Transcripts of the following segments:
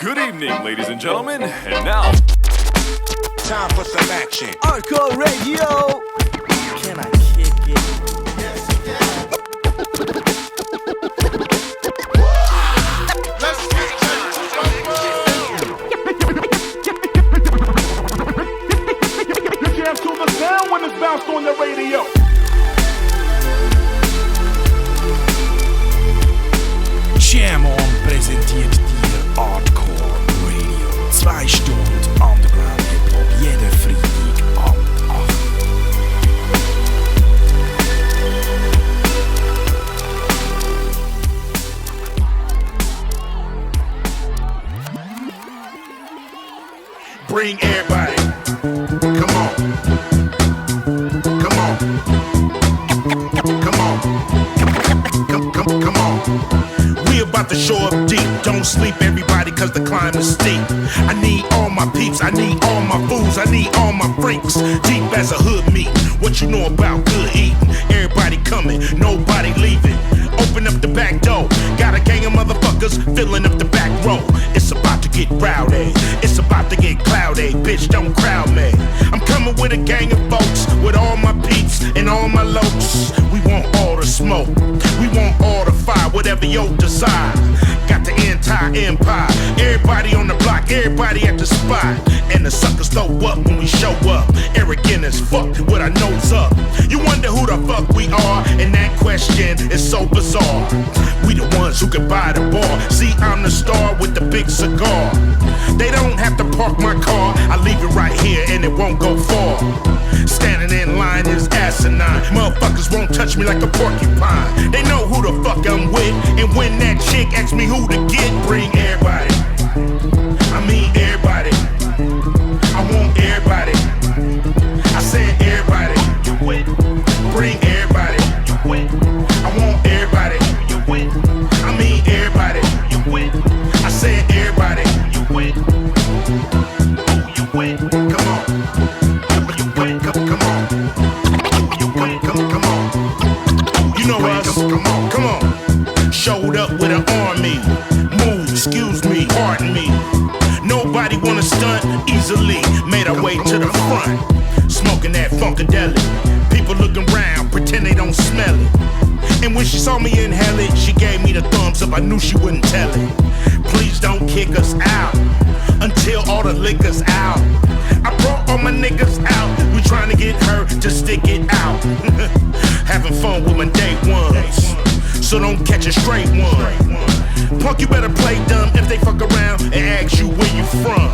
Good evening, ladies and gentlemen, and now time for some action. Artcore Radio. Can I kick it? Yes, yes. Let's get you can't tune the sound when it's bounced on the radio. Jamon präsentiert dir Artcore Radio. 2 Stunden Underground Hip Hop, jeden Freitag ab 8. Bring everybody. Come on. Come on. Come on. Come on. We about to show up deep. Don't sleep, everybody, cause the climb is steep. I need all my peeps, I need all my fools, I need all my freaks. Deep as a hood meat. What you know about good eating? Everybody coming, nobody leaving. Open up the back door. Got a gang of motherfuckers filling up the back row. It's about to get rowdy. It's about to get cloudy. Bitch, don't crowd me. I'm coming with a gang of folks, with all my peeps and all my lokes. We want all the smoke. We want all the fire, whatever your desire. Got the entire empire. Everybody on the block, everybody at the spot. And the suckers throw up when we show up. Arrogant as fuck with our nose up. You wonder who the fuck we are, and that question is so bizarre. We the ones who can buy the bar. See, I'm the star with the big cigar. They don't have to park my car. I leave it right here and it won't go far. Standing in line is asinine. Motherfuckers won't touch me like a porcupine. They know who the fuck I'm with. And when that chick asks me who to get, bring everybody. I mean everybody. I want everybody. I said everybody. You win. Bring everybody. You win. I want everybody. You win. I mean everybody. You win. I said everybody. You win. You win. Come on. You win. Come on. You win. Come on. You know us. Come on. Showed up with an army. Move. Excuse me. Pardon me. Nobody wanna stunt easily. Made our way to the front. Smoking that funkadelic. People looking round, pretend they don't smell it. And when she saw me inhale it, she gave me the thumbs up. I knew she wouldn't tell it. Please don't kick us out until all the liquor's out. I brought all my niggas out. We trying to get her to stick it out. Having fun with my day ones, so don't catch a straight one. Punk, you better play dumb if they fuck around and ask you where you from.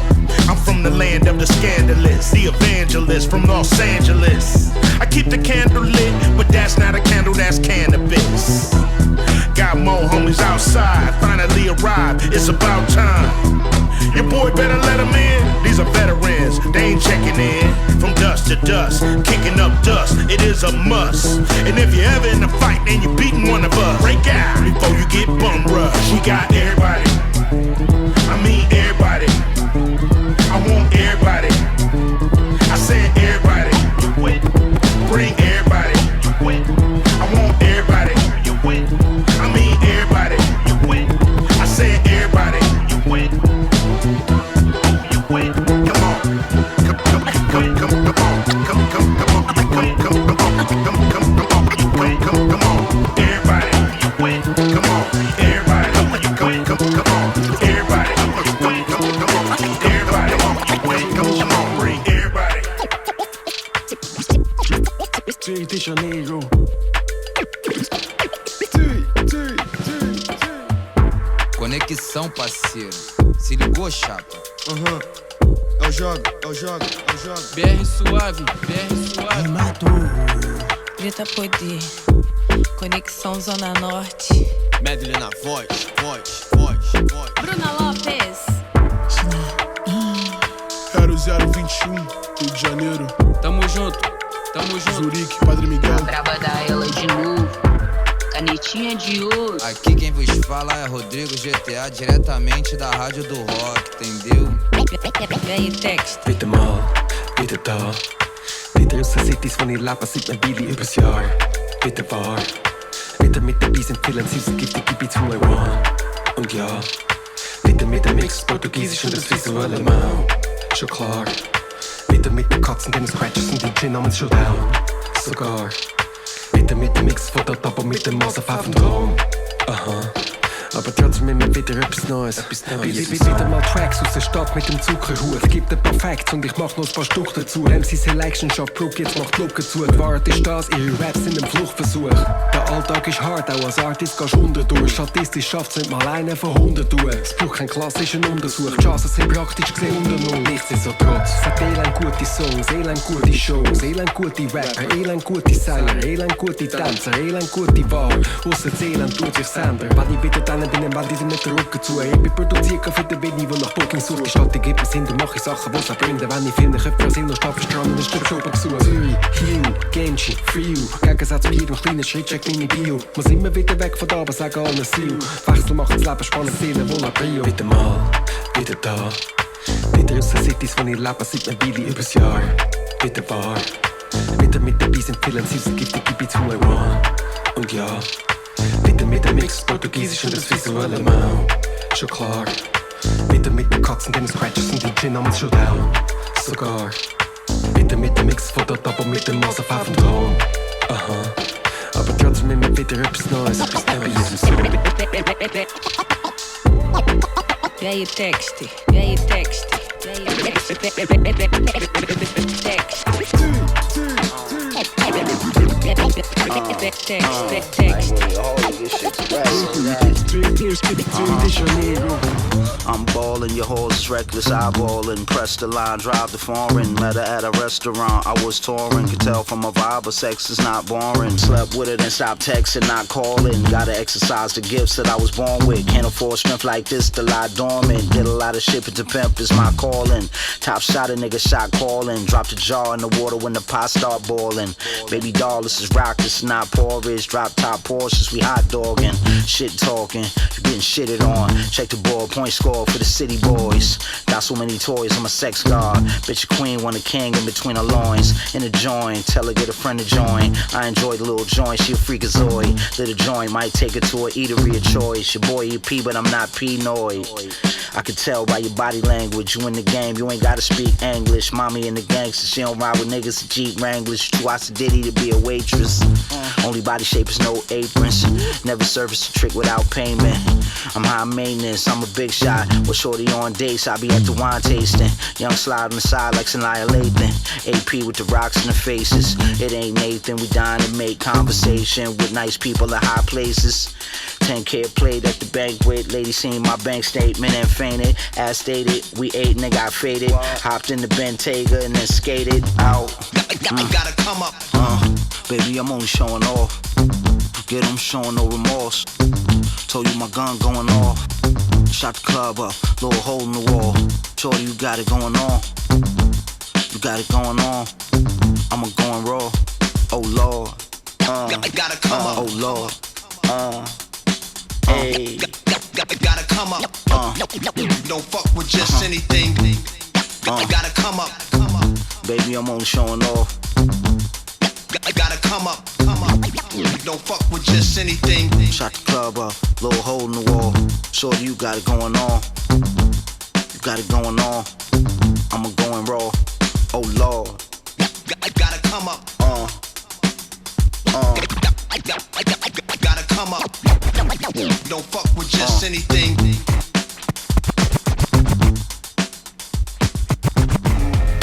I'm from the land of the scandalous, the evangelist from Los Angeles. I keep the candle lit, but that's not a candle, that's cannabis. Got more homies outside, finally arrived, it's about time. Your boy better let them in, these are veterans, they ain't checking in. From dust to dust, kicking up dust, it is a must. And if you're ever in a fight and you're beating one of us, break out before you get bum rushed. We got everybody, I mean everybody. I want everybody. I said everybody. You win. Bring everybody. You win. I want everybody. You win. I mean everybody. You win. I said everybody. You win. You win. Come on. Come on. Come on. You win. Come on. You win. Come on. Everybody. You win. Come on. Everybody. You win. Come on. Everybody. You win. Come on. Everybody. Come on, bring everybody. Rio de Janeiro. Conexão, parceiro. Se ligou, chapa? Eu jogo. BR suave, BR suave. Grita poder. Conexão Zona Norte. Medley na voz. Bruna Lopes. 0021, Rio de Janeiro. Tamo junto. Zurique, Padre Miguel. Braba da ela de novo. Canetinha de ouro. Aqui quem vos fala é Rodrigo GTA, diretamente da Rádio do Rock, entendeu? E aí, texto. Bitte mal, bitte da. Wieder aus den Cities, wo ich lebe, seit mir Billy übers Jahr. Bitte wahr. Wieder mit dabei sind vielen süßen giftige Beats von Iran. Und ja, Wieder mit dem Mix, Portugiesisch und das visuelle Mau. Schon klar. Wieder mit den Katzen, den Scratches und die namens Showdown. Sogar. Wieder mit dem Mix von der Abo mit dem Mass auf dem Traum. Aha. Aber trotzdem immer wieder etwas Neues. Wieder mal Tracks aus der Stadt mit dem Zuckerhut. Gibt ein paar Facts und ich mach noch ein paar Stück dazu. MC Selection Shop Brook, jetzt macht Luke zu. Die Wahrheit ist das, ihre Raps sind ein Fluchtversuch. Der Alltag ist hart, auch als Artist gehst du durch. Statistisch schafft's nicht mal einer von 100 durch. Es braucht keinen klassischen Untersuch. Die Chancen sind praktisch gesehen unter null. Nichtsdestotrotz. Sagt Elend gute Songs, Elend gute Shows, Elend gute Rapper, Elend gute Sänger, Elend gute Tänzer, Elend gute Wahl. Ausser das Elend tut sich Sender. Wenn ich wieder dann bin, dann die nicht den Rücken zu. Ich bin produziert für den Winnie, der nach Booking sucht. Die Stadt gibt mir Sinn, dann mach ich Sachen, die es verbringen. Wenn ich finde, Köpfe sind noch Stadt verstrahlen, dann stirbt schon besuch. Zürich, Hugh, Genji, Free. Gegensatz bei jedem kleinen Schritt, check meine Bio. Muss immer wieder weg von da, aber sagen allen See. Wechsel macht das Leben spannend, Seele wohl ab Rio. Wieder mal, wieder da. Wieder aus den Cities, wo ich lebe, seit einer Weile übers Jahr. Wieder wahr. Wieder mit dabei sind vielen Süßen, giftige Beats who I want. Und ja. Wieder mit dem Mix, Portugiesisch und das visuelle Mau. Schon klar. Wieder mit den Katzen, den Scratches und die namens Showdown. Sogar. Wieder mit dem Mix von der Abo mit dem Mass auf dem Traum. Aha. Aber trotzdem immer wieder etwas Neues. Bei jedem Song. Welche Texte, welche Texte, I'm ballin', your horse is reckless, eyeballing. Press the line, drive the foreign. Met her at a restaurant, I was touring. Could tell from my vibe, but sex is not boring. Slept with her, then stopped texting, not calling. Gotta exercise the gifts that I was born with. Can't afford strength like this to lie dormant. Did a lot of shit to pimp, is my calling. Top shot, a nigga shot calling. Dropped a jar in the water when the pot start boiling. Baby doll, this is rock, this is not porridge. Drop top Porsches, we hot dogging. Shit talking, you getting shitted on. Check the board, point score for the city boys. Got so many toys, I'm a sex god. Bitch a queen, want a king in between her loins. In a joint, tell her get a friend to join. I enjoy the little joint, she a freakazoid. Little joint, might take her to a eatery of choice. Your boy E.P., but I'm not Pinoy. I could tell by your body language, you in the game, you ain't gotta speak English. Mommy in the gangster, she don't ride with niggas in Jeep Wranglers. Too watch the Diddy to be a waitress. Only body shape is no aprons. Never service a trick without payment. I'm high maintenance, I'm a big shot. With shorty on dates, I be at the wine tasting. Young slide on the side like Sanaya Lathan. AP with the rocks in the faces. It ain't Nathan, we dying to make conversation with nice people at high places. 10K played at the banquet. Lady seen my bank statement and fainted. As stated, we ate and they got faded. Hopped in the Bentayga and then skated out. Gotta come up. Baby, I'm only showing off. Get them showing no remorse. Told you my gun going off. Shot the club up, little hole in the wall. Shorty, you got it going on. You got it going on. I'm going raw. Oh Lord. Gotta come up. Oh Lord. Hey. Gotta come up. Don't fuck with just anything. Gotta come up. Baby, I'm only showing off. Gotta come up. Don't fuck with just anything. Shot the club up, little hole in the wall. Shorty, you got it going on. You got it going on. I'm going raw. Oh Lord. Gotta come up. Gotta come up. Don't fuck with just anything.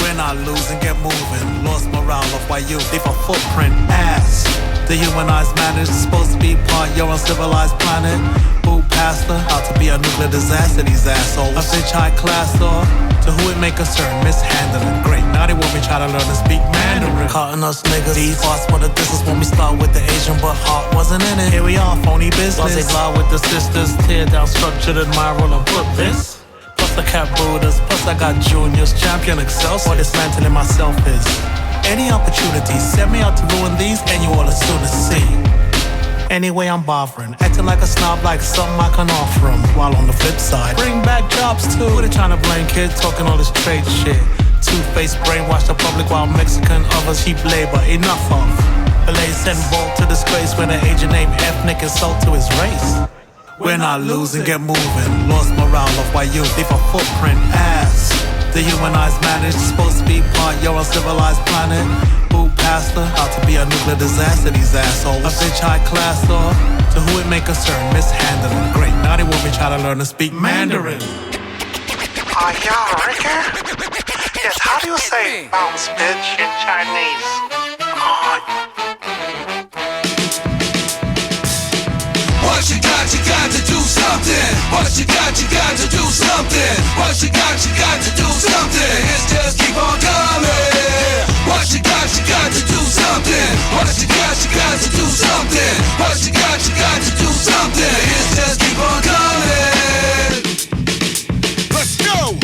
When I lose and get moving, lost morale off by you, leave a footprint. Ass. The humanized man is supposed to be part your uncivilized planet. Who passed her? Out to be a nuclear disaster, these assholes. A bitch high class or to who it may concern, mishandling. Great, now they want me try to learn to speak Mandarin. Cutting us niggas, these thoughts for the distance when we start with the Asian, but heart wasn't in it. Here we are, phony business. While they lie with the sisters, tear down structured admiral and put this. Plus I cat Buddhas, plus I got juniors, champion excels. What dismantling myself is. Any opportunity, send me out to ruin these, and you all as soon as see. Anyway, I'm bothering, acting like a snob, like something I can offer 'em. While on the flip side, bring back jobs too. Who they trying to blame, kid, talking all this trade shit. Two-faced, brainwash the public while Mexican others cheap labor, enough of. Belay sent Bolt to disgrace when an agent named ethnic insult to his race. When I lose and get moving, lost my morale of why you leave a footprint as dehumanized managed, supposed to be part your uncivilized planet. Who passed her out to be a nuclear disaster, these assholes. A bitch high class or to who it may concern, mishandling. Great, now they want me try to learn to speak Mandarin. Are y'all Ricker? Yes, how do you say bounce bitch in Chinese? What you got to do something. What you got to do something. What you got to do something. It's just keep on coming. What you got to do something. What you got to do something. What you got to do something. It's just keep on coming. Let's go.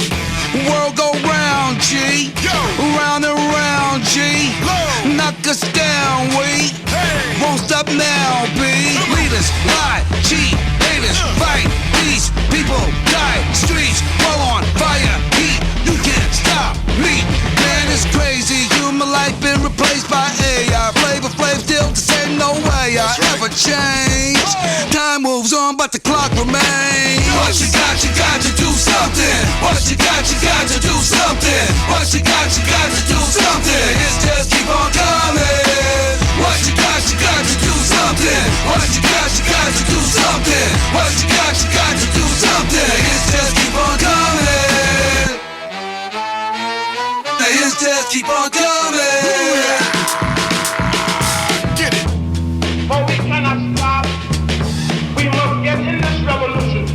World go round, G. Yo. Round and round, G. Low. Knock us down, we. Hey. Won't stop now, B. Leaders lie, cheat, haters fight. These people die. Streets roll on fire, heat. You can't stop me. Man, it's crazy. Human life been replaced by AI. Flavor Flav still the same. No way I ever change. Time moves on, but the clock remains. What you got to do something. What you got to do something. What you got to do something. It's just keep on coming. What you got to do something. What you got to do something. What you got to do something. It's just keep on coming. It's just keep on coming. Get it. But we cannot stop. We must get in this revolution.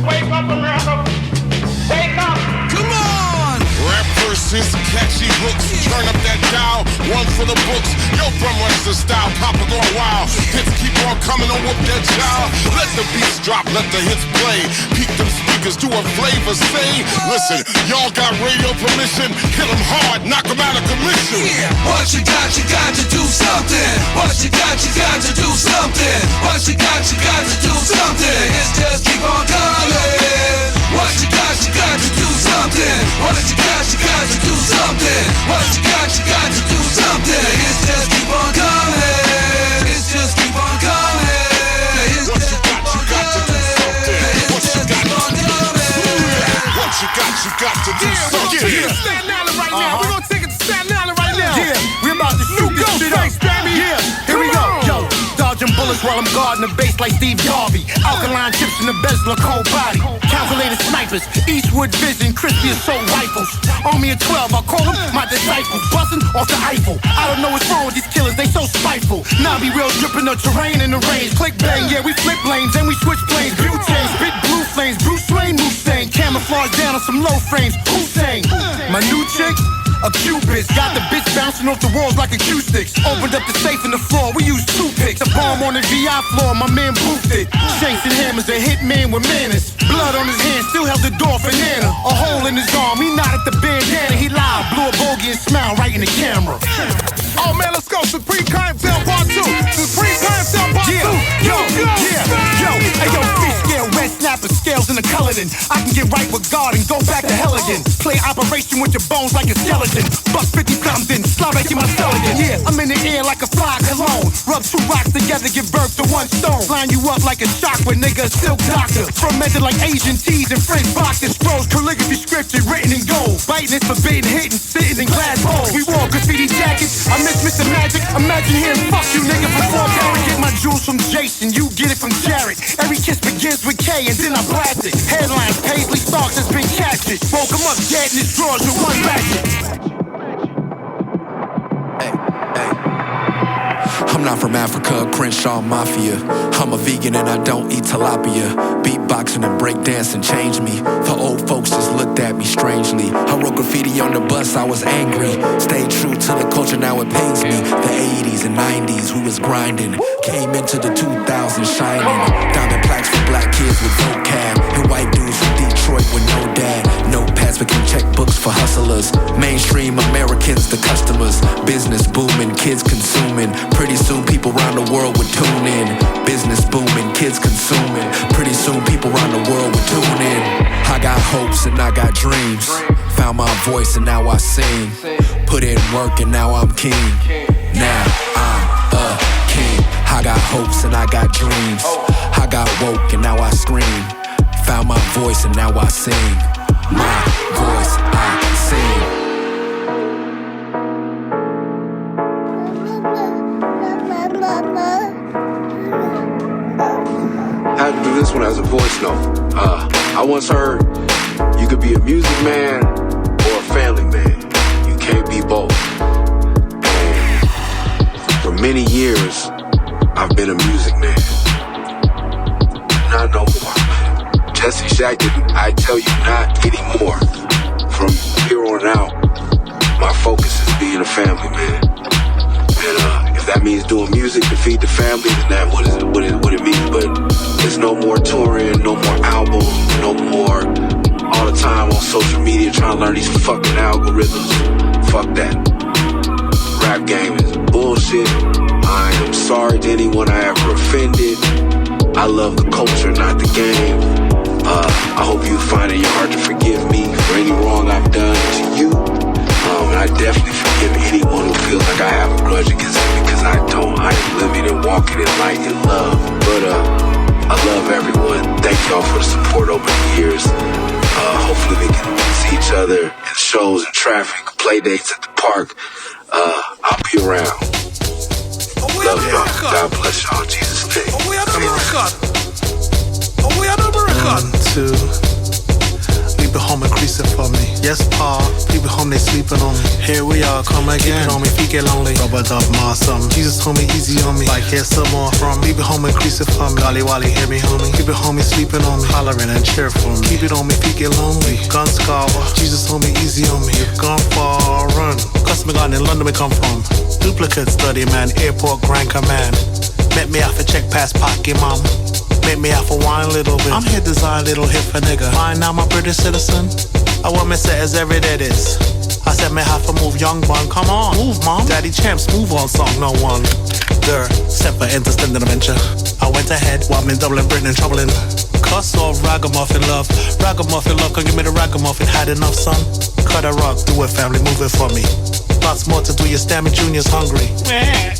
Wake up, America. Wake up. Come on. Rap verses, catchy hooks. Turn up that dial, one for the books. Yo, from Western style, Papa going wild. Hits keep on coming on with that child. Let the beats drop, let the hits play. Peak them speakers, do a flavor say. Listen, y'all got radio permission. Hit them hard, knock them out of commission. Yeah. What you got to do something. What you got to do something. What you got to do something. It's just keep on coming. What you got to do something. What you got to do something. What you got to do something. It's just keep on coming. It's just keep on coming. It's What just you got to do something. What you got to What you got to do something. Yeah. Staten Island right now. We're gonna take it to Staten Island right now. Yeah, we're about to shoot this shit up. Baby. Yeah, here we go. Yo, dodging bullets while I'm guarding the base like Steve Harvey. Alkaline chips in the bezel of cold body. Calculated snipers, Eastwood vision, crispy assault rifles. Army of 12, I call them my disciples. Busting off the Eiffel. I don't know what's wrong with these killers, they so spiteful. Now be real dripping the terrain in the range. Click bang, yeah, we flip lanes and we switch planes. Butane, spit blue flames, Bruce Wayne, Mustang. Camouflage down on some low frames. Hussein, my new chick. A Cupid, got the bitch bouncing off the walls like acoustics. Opened up the safe in the floor, we used toothpicks. A bomb on the VI floor, my man boofed it. Shanks and hammers, a hitman with manners. Blood on his hands, still held the door for Nana. A hole in his arm, he nodded the bandana. He lied, blew a bogey and smiled right in the camera. Oh man, let's go. Supreme Clientele Part 2. Supreme Clientele Part 2. Yo, hey yo, fish scale, red snapper, scales in the Cullinan. I can get right with God and go back to hell again. Play operation with your bones like a skeleton. Buck 50 pounds in, slob back in my skeleton. Yeah, I'm in the air like a fly cologne. Rub two rocks together, give birth to one stone. Line you up like a chakra, nigga, a silk doctor. Fermented like Asian teas and French vodka. Scrolls, calligraphy scripture written in gold. Biting is forbidden, hitting, sitting in glass bowls. We wore graffiti jackets, I miss Mr. Magic. Imagine hearing fuck you nigga before Barry. Get my jewels from Jason, you get it from Jared. Every kiss begins with K and then I blast it. Headlines, Paisley Starks has been captured. Woke him up dead in his drawers with one ratchet. I'm not from Africa, Crenshaw Mafia. I'm a vegan and I don't eat tilapia. Beatboxing and breakdancing changed me. The old folks just looked at me strangely. I wrote graffiti on the bus, I was angry. Stayed true to the culture, now it pains me. The 80s and 90s, we was grinding. Came into the 2000s shining. Diamond plaques for black kids with vocab. And white dudes from Detroit with no dad. Notepads became checkbooks for hustlers. Mainstream Americans, the customers. Business booming, kids consuming. Pretty soon people around the world would tune in. Business booming, kids consuming. Pretty soon people around the world would tune in. I got hopes and I got dreams. Found my voice and now I sing. Put in work and now I'm king. Now I'm a king. I got hopes and I got dreams. I got woke and now I scream. Found my voice and now I sing. My voice, I sing. Had to do this one as a voice note. I once heard you could be a music man or a family man. You can't be both. And for many years, I've been a music man. Not no more. Jesse Shackton, I tell you not anymore. From here on out, my focus is being a family man. And if that means doing music to feed the family, then that's what it means. But there's no more touring, no more albums, no more all the time on social media trying to learn these fucking algorithms. Fuck that. Rap game is bullshit. I am sorry to anyone I ever offended. I love the culture, not the game. I hope you find it in your heart to forgive me for any wrong I've done to you. And I definitely forgive anyone who feels like I have a grudge against them, because I don't. I am living and walking in light and love. But I love everyone. Thank y'all for the support over the years. Hopefully we can see each other in shows and traffic, play dates at the park. I'll be around. Love y'all. God bless y'all. Jesus' name. Oh, we are America. Oh, we are America. 1, 2. People home increasing for me. Yes, Pa. People home, they sleeping on me. Here we are, come again. Keep it on me, feet get lonely. Rubber dub, ma, something. Jesus, homie, easy on me. Like, here's some more from me. People home increasing for me. Golly, Wally, hear me, homie. Keep it homie, sleeping on me. Hollering and cheer for me. Keep it on me, feet get lonely. Gun scar. Jesus, homie, easy on me. You've gone far, run. Customer gun in London, we come from. Duplicate study, man. Airport, Grand Command. Met me off a check pass pocket, mom. Make me out for wine a little bit. I'm here design little hip for nigga. Fine now, my British citizen. I want me say as every day this. I said me have to move, young bun. Come on, move, mom. Daddy champs, move on song, no one. There, step for interstellar adventure. I went ahead while me Dublin, Britain, and troubling. Cuss off, ragamuffin love. Ragamuffin love, come give me the ragamuffin. Had enough, son. Cut a rock, do it, family, move it for me. Lots more to do, your Stammy Junior's hungry.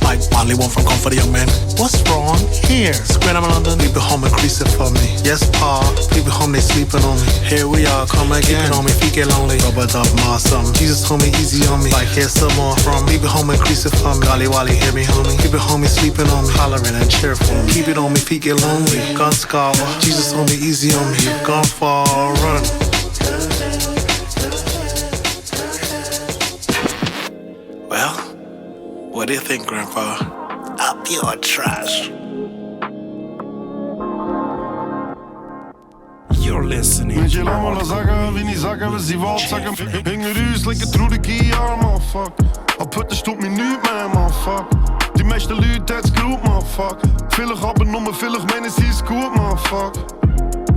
Like only one from Comfort, young man. What's wrong here? Screen, I'm in London. People home increasing for me. Yes, Pa. People home, they sleeping on me. Here we are, come again. Keep it on me, feet get lonely. Rubber dub, ma, something. Jesus, homie, easy on me. Like here's some more from people home increasing for me. Golly, Wally, hear me, homie. Keep it homie, sleeping on me. Hollering and cheerful. Keep it on me, feet get lonely. Gun scar. Jesus, homie, easy on me. Gone far, run. Well, what do you think, Grandpa? Up your trash. You're listening. Weet je, laat maar zakken, wie niet zakken, we zien wat zakken. Hingen ruis, lekker through the key, man, fuck. Al putten stopt me nu, man, fuck. Die meeste lui, tijd screw, man, fuck. Villig hebben noemen, villig mensen, die is goed, man, fuck.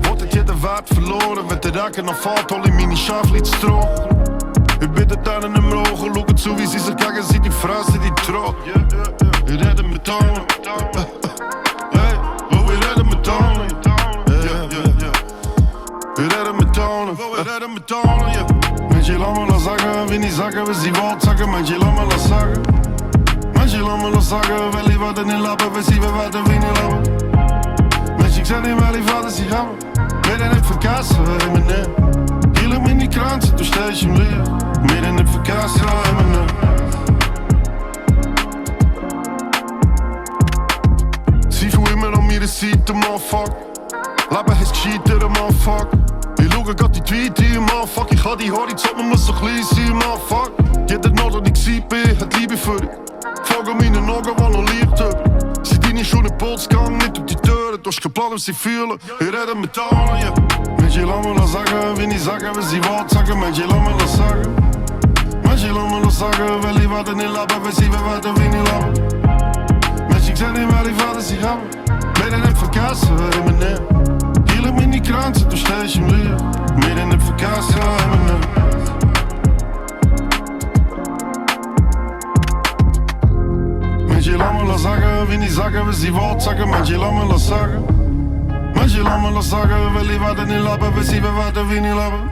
Wordt het je de waard verloren, met de raken, dan valt al in mini-schaaf, liet stroog. U bent het aan in de mogen, look het zo wie ze kijken, ziet die Frass die trok. U redden me tonen, hey, oh we redden me tonen. U redden me tonen, we redden me tonen, yeah. Met je laat me la zakken, wie niet zakken, we zien wat zakken, met je laat me la zakken. Met je laat me la zakken, we liever wat in lappen, we zien wat we niet lappen. Met je ik zeg niet waar die vader zich hebben, weet het verkassen, in mijn neer. Hielen me in die kraan, zit door station leer. Meer in het verkassen, in mijn neer. Zie voor me om hier de seat, motherfuck. Laat me eens cheaten, motherfuck. Je look, ik had die tweet hier, motherfuck. Ik ga die hard iets op me, zo glees hier, motherfuck. Je hebt het nog dat ik zie, het liefde voor ik. Fuck hem in de nogen, want een liefde. Zit die niet schon in Polsgang, niet op die deur. Het was gepland om ze vielen. Je redden me tonen, ja. Met je laat me la zakken, wie niet zakken, we zien wat zakken. Met je laat me la zakken. Met je laat me la zakken, we liever wat in lappen, we zien wat we niet lappen. Met je ik zeg niet waar die vader zich hebben. Weet het verkassen, in mijn neer. Hielen me in die kraan, zit door station leer. Meer in het verkassen, in mijn neer. Met je laat me la zakken, wie niet zakken, we zien wat zakken. Met je laat me la zakken. Met je laat me la zakken, we liever wat in lappen, we zien wat we niet lappen.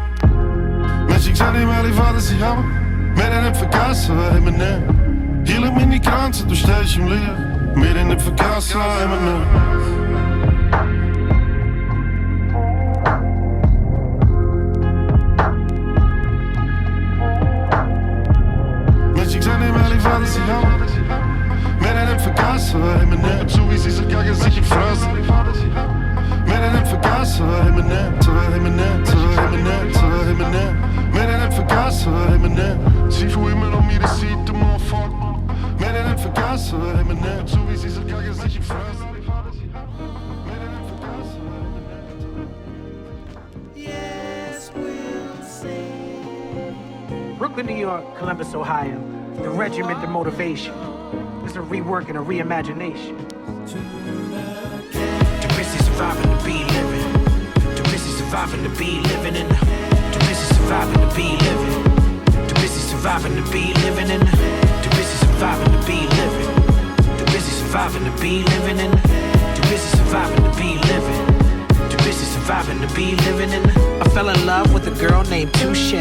Met je ik zeg niet waar die vader zich hebben. Meer in het verkassen, in mijn neer. Hielen me in die kraan, zit door station leer. Meer in het verkassen, in mijn neer. Mehr denn Vergaser, Eminem, zu Eminem, zu Eminem, zu Eminem. Mehr denn Vergaser, Eminem. Sie für immer noch mir das sieht, motherfucker. Mehr denn Vergaser, Eminem, so wie sie so kacke sich im Frass. Brooklyn, New York, Columbus, Ohio. The regiment, the motivation. It's a rework and a reimagination. Too busy surviving to be living. Too busy surviving to be living in. Too busy surviving to be living. Too busy surviving to be living in. Too busy surviving to be living. Too busy surviving to be living in. Too busy surviving to be living. Too busy surviving to be living in. I fell in love with a girl named Touche.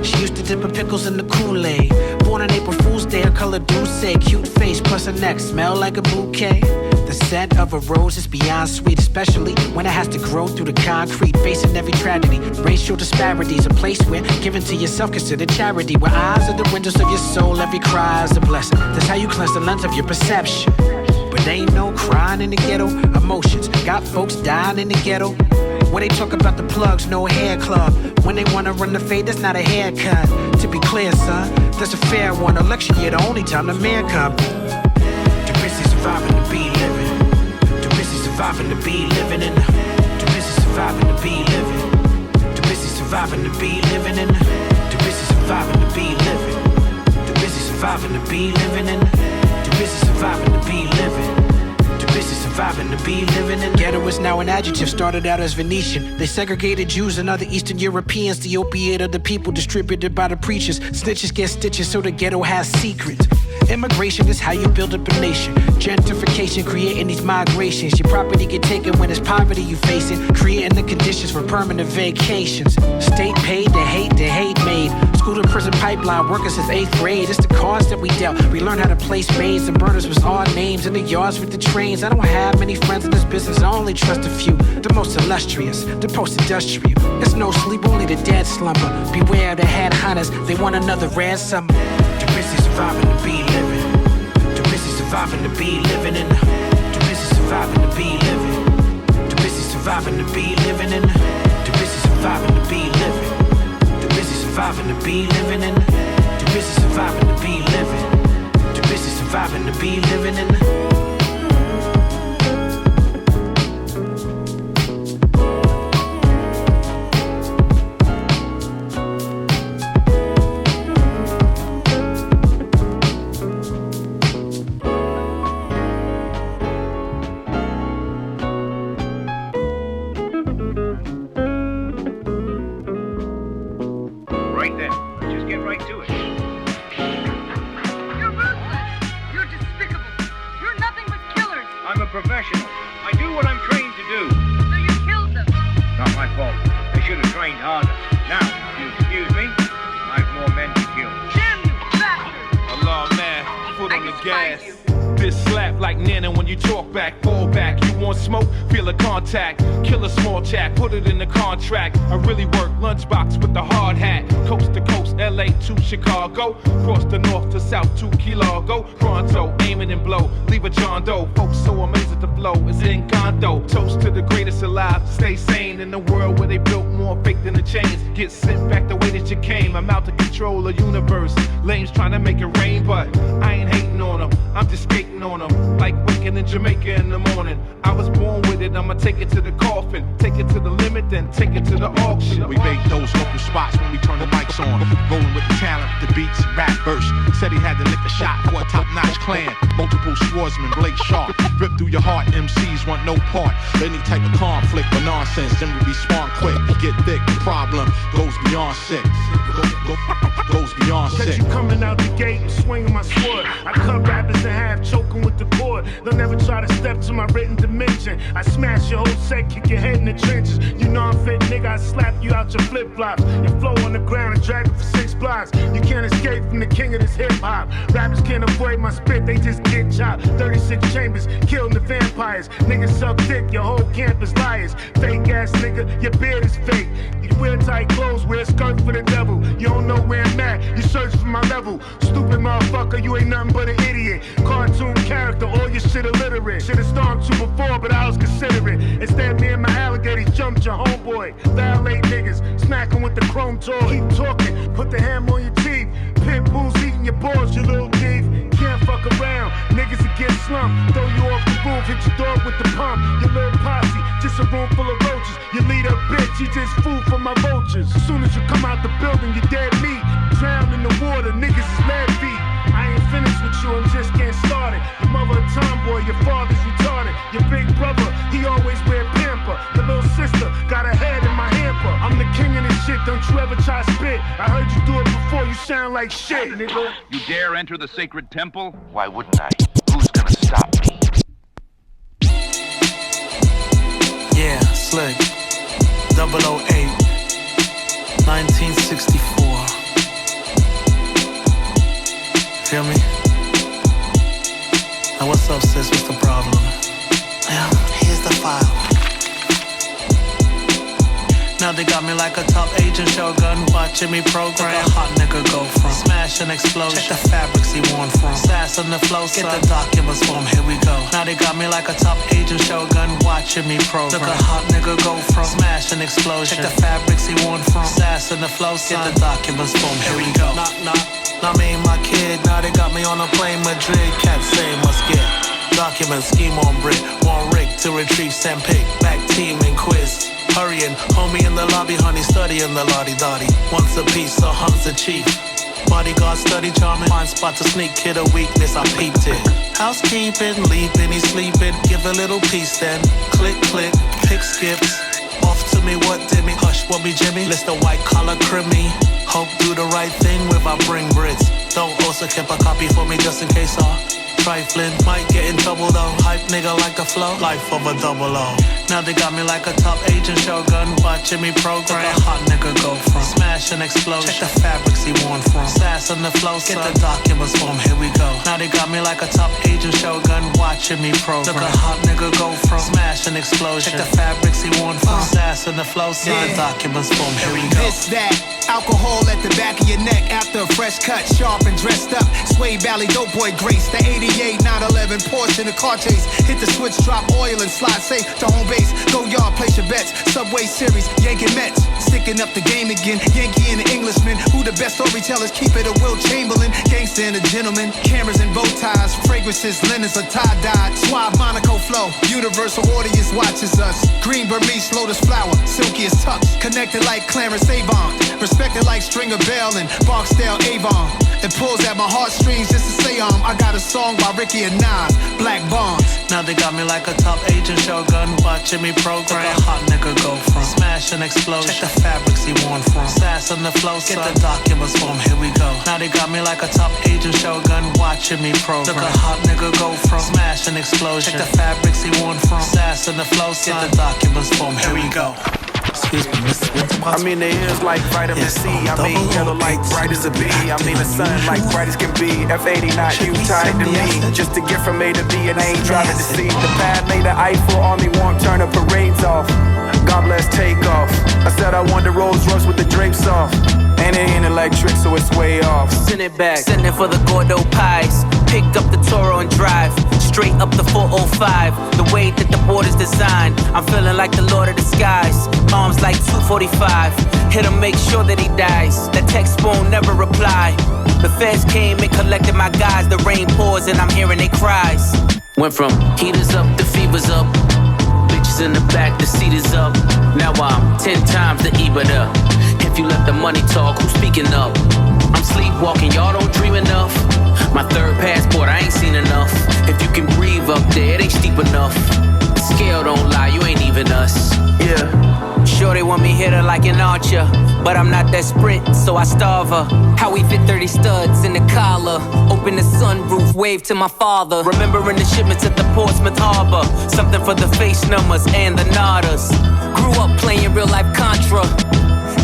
She used to dip her pickles in the Kool-Aid. Born on April Fool's Day, her color douce. Cute face plus her neck smell like a bouquet. The scent of a rose is beyond sweet, especially when it has to grow through the concrete. Facing every tragedy, racial disparities. A place where giving to yourself considered charity. Where eyes are the windows of your soul, every cry is a blessing. That's how you cleanse the lens of your perception. But ain't no crying in the ghetto. Emotions got folks dying in the ghetto. When they talk about the plugs, no hair club. When they wanna run the fade, that's not a haircut. To be clear, son, that's a fair one. Election year, the only time the man come. Too busy surviving to be living. Too busy surviving to be living in. Too busy surviving to be living. Too busy surviving to be living in. Too busy surviving to be living. Too busy surviving to be living in. Too busy surviving to be living. Surviving to be living in. Ghetto is now an adjective, started out as Venetian. They segregated Jews and other Eastern Europeans. The opiate of the people distributed by the preachers. Snitches get stitches, so the ghetto has secrets. Immigration is how you build up a nation. Gentrification, creating these migrations. Your property get taken when it's poverty you facing. Creating the conditions for permanent vacations. State paid, the hate made. School to prison pipeline, working since 8th grade. It's the cards that we dealt. We learned how to place spades and burners was our names. In the yards with the trains. I don't have many friends in this business, I only trust a few. The most illustrious, the post-industrial. There's no sleep, only the dead slumber. Beware of the headhunters, they want another ransom. Too busy surviving to be living. Too busy surviving to be living in. Too busy surviving to be living. Too busy surviving to be living in. Too busy surviving to be living. Too busy surviving to be living in. Too busy surviving to be living. Too busy surviving to be living in. Kill a small chat, put it in the contract. I really work lunchbox with the hard hat. Coast to coast, LA to Chicago. Cross the north to south to Killah. Go pronto, aiming and blow. Leave a John Doe. Folks so amazing the flow is in condo. Toast to the greatest alive. Stay sane in a world where they built more fake than the chains. Get sent back the way that you came. I'm out to control the universe. Lames trying to make it rain, but I ain't hating on them. I'm just skating on them. Like waking in Jamaica in the morning. I was born with it, I'ma take it to the coffin. Take it to the limit, then take it to the auction. We make those local spots when we turn the mics on. Rolling with the talent, the beats, rap verse. Said he had to lick a shot for a top-notch clan. Multiple swordsmen, blade sharp. Rip through your heart, MCs want no part. Any type of conflict or nonsense, then we be smart quick. Get thick, the problem goes beyond sick. Goes beyond sick. Catch you coming out the gate and swinging my sword. I cut rappers in half, choking with the cord. They'll never try to step to my written dimension. I smash your whole set, kick your head in the trenches. You know I'm fit, nigga, I slap you out your flip-flops. Your flow on the ground and drag it for 6 blocks. You can't escape from the king of this hip-hop. Rappers can't avoid my spit, they just get chopped. 36 chambers, killing the vampires. Niggas suck dick, your whole camp is liars. Fake ass nigga, your beard is fake. You wear tight clothes, wear a skirt for the devil. You don't know where I'm at, you search for my level. Stupid motherfucker, you ain't nothing but an idiot. Cartoon character, all your shit illiterate. Should've stormed you before, but I was considerate. Instead, me and my alligators jumped your homeboy. Violate niggas, smacking with the chrome toy. Keep talking, put the hammer on your teeth. Pit bulls eating your balls, you little thief. Can't fuck around, niggas will get slumped. Throw you off the roof, hit your dog with the pump. Your little posse, just a room full of roaches. Your leader, bitch, he just food for my vultures. As soon as you come out the building, you're dead meat. Drowned in the water, niggas is lead feet. I ain't finished with you, I'm just getting started. Your mother a tomboy, your father's retarded. Your big brother, he always wear pamper. Your little sister got her head in my hamper. I'm the king of this shit, don't you ever try spit. I heard you do it before, you sound like shit, nigga. You dare enter the sacred temple? Why wouldn't I? Who's gonna stop me? Yeah, slick. 008, 1964. Feel me? Now what's up, sis? What's the problem? Yeah, here's the file. Now they got me like a top agent Shogun, watching me program. Like a hot nigga go from smash and explosion. Check the fabrics he worn from. Sass on the flow, get the documents for him, here we go. Now they got me like a top agent Shogun, watching me program. Look a hot nigga go from smash and explosion. Check the fabrics he worn from. Sass on the flow, get the documents for him, here we go. Knock, knock. Now me and my kid, now they got me on a plane Madrid. Can't say must get documents, scheme on brick. One rig to retrieve, send pick. Back team and quiz. Hurrying, homie in the lobby, honey studying the lottie-dottie. Once a piece, so Hunt's a chief. Bodyguard study charming, find spot to sneak, kid a weakness, I peeped it. Housekeeping, leaping, he's sleeping, give a little piece then. Click, click, pick skips. Off to me, what did me? Hush, what me Jimmy? List the white collar crimmy. Hope do the right thing with I bring Brits. Don't also keep a copy for me just in case trifling, might get in trouble though. Hype nigga like a flow, life of a 00. Now they got me like a top agent Shogun, watching me program. Like a hot nigga go from smash and explosion. Check the fabrics he worn from. Sass on the flow, get the documents for him, here we go. Now they got me like a top agent Shogun, watching me program. Look a hot nigga go from smash and explosion. Check the fabrics he worn from. Sass on the flow, sign documents for him, here we go. This, that, alcohol at the back of your neck after a fresh cut, sharp and dressed up. Sway Valley dope boy grace, the 88 911 Porsche in the car chase. Hit the switch, drop oil and slide safe to home base. Go yard, place your bets. Subway series, Yankee Mets. Sticking up the game again. Yankee and the Englishman. Who the best storytellers? Keep it a Will Chamberlain. Gangster and a gentleman. Cameras and bow ties. Fragrances, linens are tie-dyed. Suave Monaco flow. Universal audience watches us. Green Burmese, lotus flower. Silky as tux. Connected like Clarence Avon. Respected like Stringer Bell and Barksdale Avon. It pulls at my heartstrings just to say I got a song by Ricky and Nas, Black Bonds. Now they got me like a top agent Shogun, watching me program. Like a hot nigga go from smash and explosion. Check the fabrics he worn from. Sass on the flow, get the documents for him, here we go. Now they got me like a top agent Shogun, watching me program. Look a hot nigga go from smash and explosion. Check the fabrics he worn from. Sass on the flow, get the documents for him, here we go. Excuse me, I mean, the ears like vitamin C. I mean, yellow like bright as a bee. I mean, the sun like bright as can be. F80 not you tied to me. Just to get from A to B and I ain't driving to see. The pad made the Eiffel Army won't turn the parades off. God bless takeoff. I said I want the Rolls Royce with the drapes off. And it ain't electric, so it's way off. Send it back. Send it for the Gordo pies. Picked up the Toro and drive. Straight up the 405. The way that the board is designed. I'm feeling like the Lord of the Skies. Arms like 245. Hit him, make sure that he dies. The text won't never reply. The feds came and collected my guys. The rain pours and I'm hearing their cries. Went from heaters up to fevers up. Bitches in the back, the seat is up. Now I'm 10 times the E.B.I.T.D.A. If you let the money talk, who's speaking up? I'm sleepwalking, y'all don't dream enough. My third passport, I ain't seen enough. If you can breathe up there, it ain't steep enough. The scale don't lie, you ain't even us. Yeah. Sure they want me hit her like an archer, but I'm not that sprint, so I starve her. How we fit 30 studs in the collar. Open the sunroof, wave to my father. Remembering the shipments at the Portsmouth Harbor. Something for the face numbers and the nodders. Grew up playing real life Contra.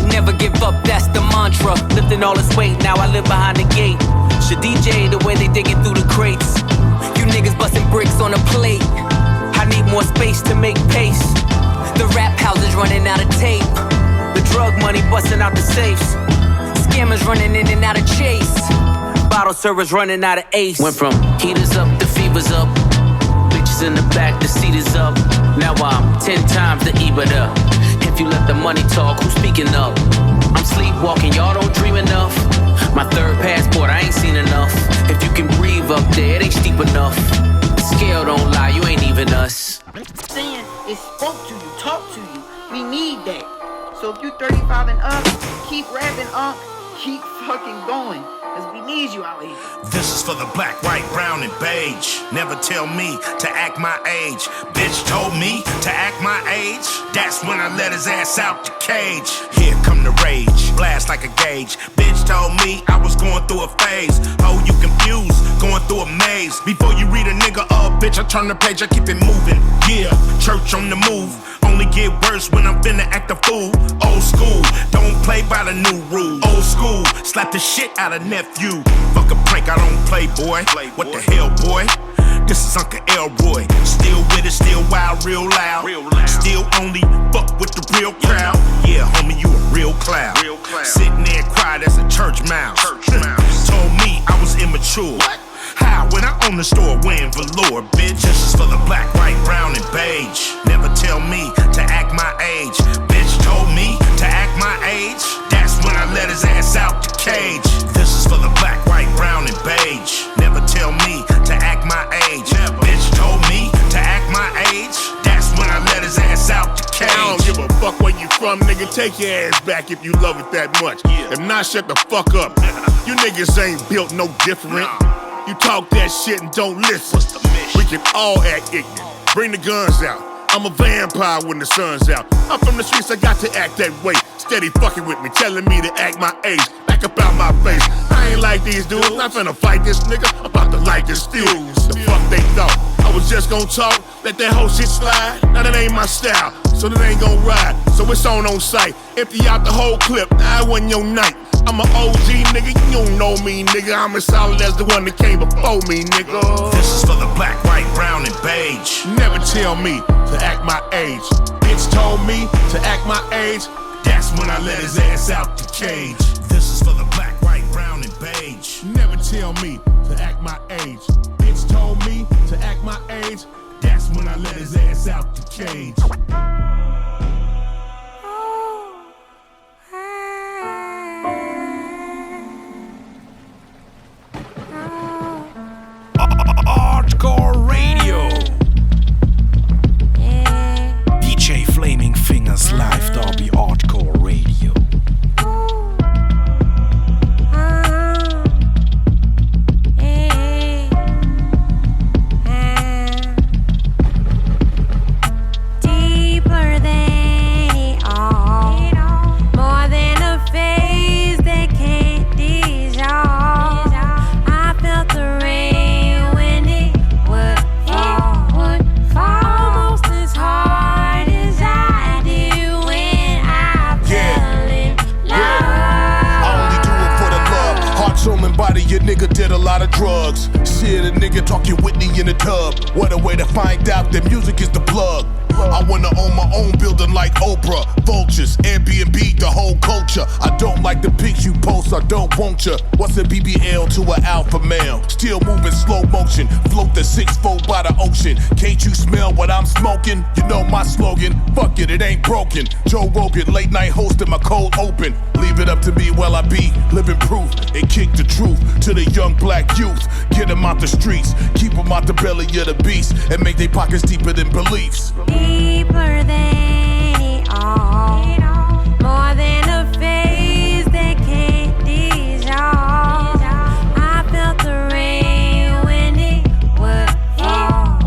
Never give up, that's the mantra. Lifting all this weight, now I live behind the gate. Should DJ the way they digging through the crates. You niggas busting bricks on a plate. I need more space to make pace. The rap houses running out of tape. The drug money busting out the safes. Scammers running in and out of Chase. Bottle servers running out of Ace. Went from heaters up to fevers up. Bitches in the back, the seat is up. Now I'm 10 times the E.B.I.T.D.A. If you let the money talk, who's speaking up? I'm sleepwalking, y'all don't dream enough. My third passport, I ain't seen enough. If you can breathe up there, it ain't steep enough. The scale don't lie, you ain't even us. Saying it spoke to you, talk to you. We need that. So if you 35 and up, keep rapping, keep fucking going. Cause we need you out here. This is for the black, white, brown, and beige. Never tell me to act my age. Bitch told me to act my age. That's when I let his ass out the cage. Here come the rage, blast like a gauge. Bitch told me I was going through a phase. Oh, you confused, going through a maze. Before you read a nigga up, bitch, I turn the page, I keep it moving. Yeah, church on the move. Only get worse when I'm finna act a fool. Old school, don't play by the new rules. Old school, slap the shit out of nephew. Fuck a prank, I don't play, boy. What the hell, boy? This is Uncle Elroy. Still with it, still wild, real loud. Still only fuck with the real crowd. Yeah, homie, you a real cloud. Sitting there and cried as a church mouse. Told me I was immature. How? When I own the store wearing velour, bitch. This is for the black, white, brown, and beige. Never tell me to act my age. Bitch told me to act my age. That's when I let his ass out the cage. This is for the black, white, brown, and beige. Never tell me to act my age. Bitch told me to act my age. That's when I let his ass out the cage. I don't give a fuck where you from, nigga. Take your ass back if you love it that much. If not, shut the fuck up. You niggas ain't built no different. You talk that shit and don't listen. We can all act ignorant. Bring the guns out. I'm a vampire when the sun's out. I'm from the streets, I got to act that way. Steady fucking with me, telling me to act my age. Back up out my face. I ain't like these dudes. I'm finna fight this nigga. I'm about to light this still. The fuck they thought I was just gon' talk, let that whole shit slide. Now that ain't my style, so that ain't gon' ride. So it's on sight. Empty out the whole clip. Now it wasn't your night. I'm an OG nigga, you don't know me, nigga. I'm as solid as the one that came before me, nigga. This is for the black, white, brown, and beige. Never tell me to act my age. Bitch told me to act my age. That's when I let his ass out the cage. This is for the black, white, brown, and beige. Never tell me to act my age. Bitch told me to act my age. That's when I let his ass out the cage. Artcore Radio. DJ Flaming Fingaz live, da be Artcore Radio. Deeper than it all, more than a phase they can't dissolve. I felt the rain when it would fall, almost as hard as I did when I fell in love. I only do it for the love. Heart, soul, and body, your nigga did a lot of drugs. Shit, a nigga talking Whitney in the tub. What a way to find out that music is the plug. I wanna own my own building like Oprah. Vultures, Airbnb, the whole culture. I don't like the pics you post, I don't want ya. What's a BBL to an alpha male? Still moving slow motion, float the 6-fold by the ocean. Can't you smell what I'm smoking? You know my slogan, fuck it, it ain't broken. Joe Rogan, late night hosting my cold open. Leave it up to me while I be living proof and kick the truth to the young black youth. Get them out the streets, keep them out the belly of the beast, and make their pockets deeper than beliefs. Deeper than it all, more than a phase they can't dissolve. I felt the rain when it would fall,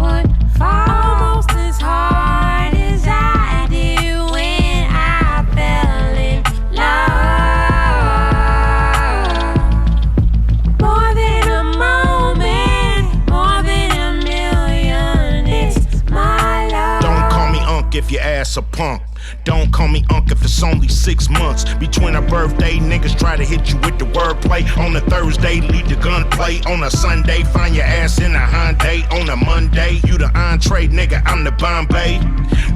almost as hard as I did when I fell in love. More than a moment, more than a million, it's my love. Don't call me Unc if your ass a punk. Don't call me Unc if it's only 6 months between our birthday. Niggas try to hit you with the wordplay. On a Thursday, lead the gunplay. On a Sunday, find your ass in a Hyundai. On a Monday, you the entree, nigga, I'm the Bombay.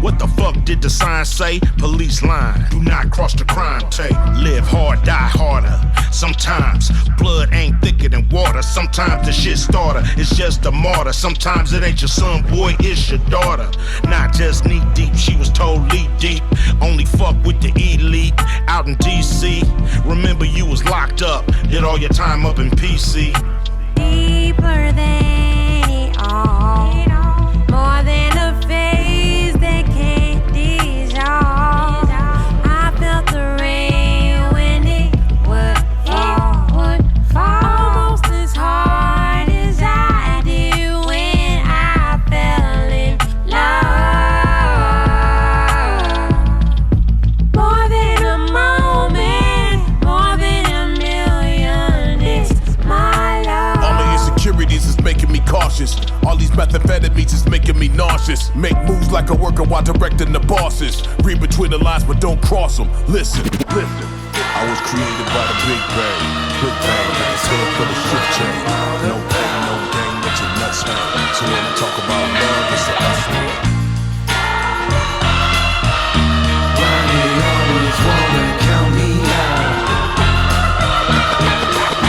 What the fuck did the sign say? Police line, do not cross the crime tape. Live hard, die harder. Sometimes blood ain't thicker than water. Sometimes the shit starter is just a martyr. Sometimes it ain't your son, boy, it's your daughter. Not just knee deep, she was totally deep. Only fuck with the elite out in DC. Remember you was locked up, did all your time up in PC. Deeper than it all, more than a phase they can't dissolve. I felt the rain when it would fall, almost as hard as I did when I fell in love. More than a moment, more than a million, it's my love. All the insecurities is making me cautious. All these methamphetamines is making me nauseous. Make moves like a worker while directing the bosses. Read between the lines but don't cross them. Listen, listen. I was created by the Big Bang. Big Bang, niggas here for the shift change. No pain, no gain, let your nuts hang. So when I talk about love, it's the us man. Why they always wanna count me out?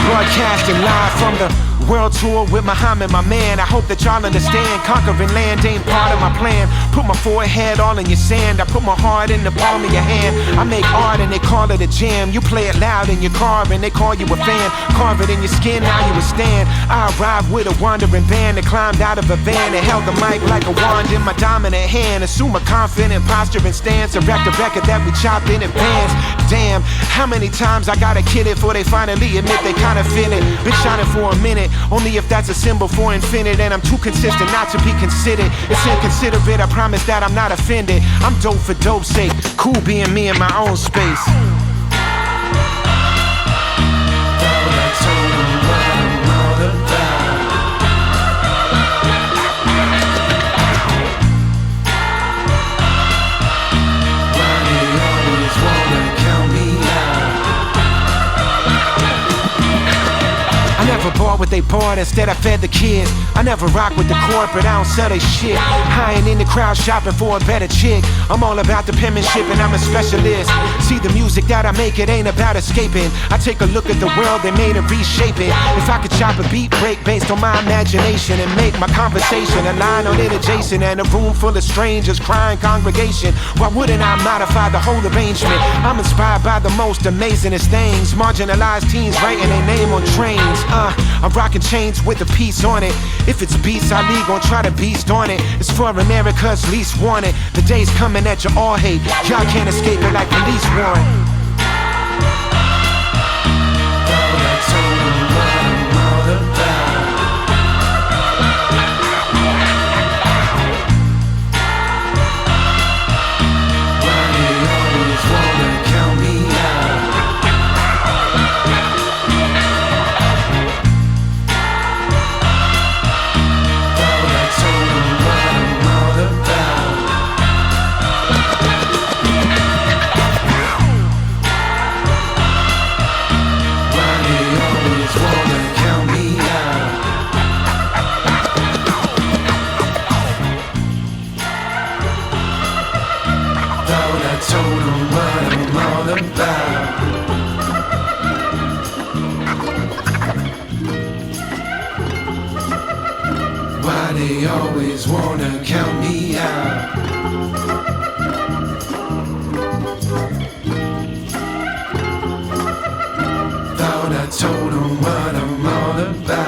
Broadcasting live from the world tour with Muhammad, my man. I hope that y'all understand. Conquering land ain't part of my plan. Put my forehead all in your sand. I put my heart in the palm of your hand. I make art and they call it a jam. You play it loud in your car and they call you a fan. Carve it in your skin, now you a stand. I arrived with a wandering band that climbed out of a van and held the mic like a wand in my dominant hand. Assume a confident posture and stance. Erect a record that we chopped in advance. Damn, how many times I gotta kid it before they finally admit they kinda feel it. Been shining for a minute, only if that's a symbol for infinite. And I'm too consistent not to be considered. It's inconsiderate, I promise that I'm not offended. I'm dope for dope's sake, cool being me in my own space. Never bought what they bought, instead I fed the kids. I never rock with the corporate, I don't sell they shit. I ain't in the crowd shopping for a better chick. I'm all about the penmanship and I'm a specialist. See the music that I make, it ain't about escaping. I take a look at the world they made and reshape it. If I could chop a beat break based on my imagination and make my conversation align on it adjacent and a room full of strangers crying congregation, why wouldn't I modify the whole arrangement? I'm inspired by the most amazingest things. Marginalized teens writing their name on trains. I'm rocking chains with a piece on it. If it's beats, I lead gon' try to beast on it. It's for America's least wanted. The day's coming that you all hate. Y'all can't escape it like police warrant. Why they always wanna count me out? Thought I told them what I'm all about.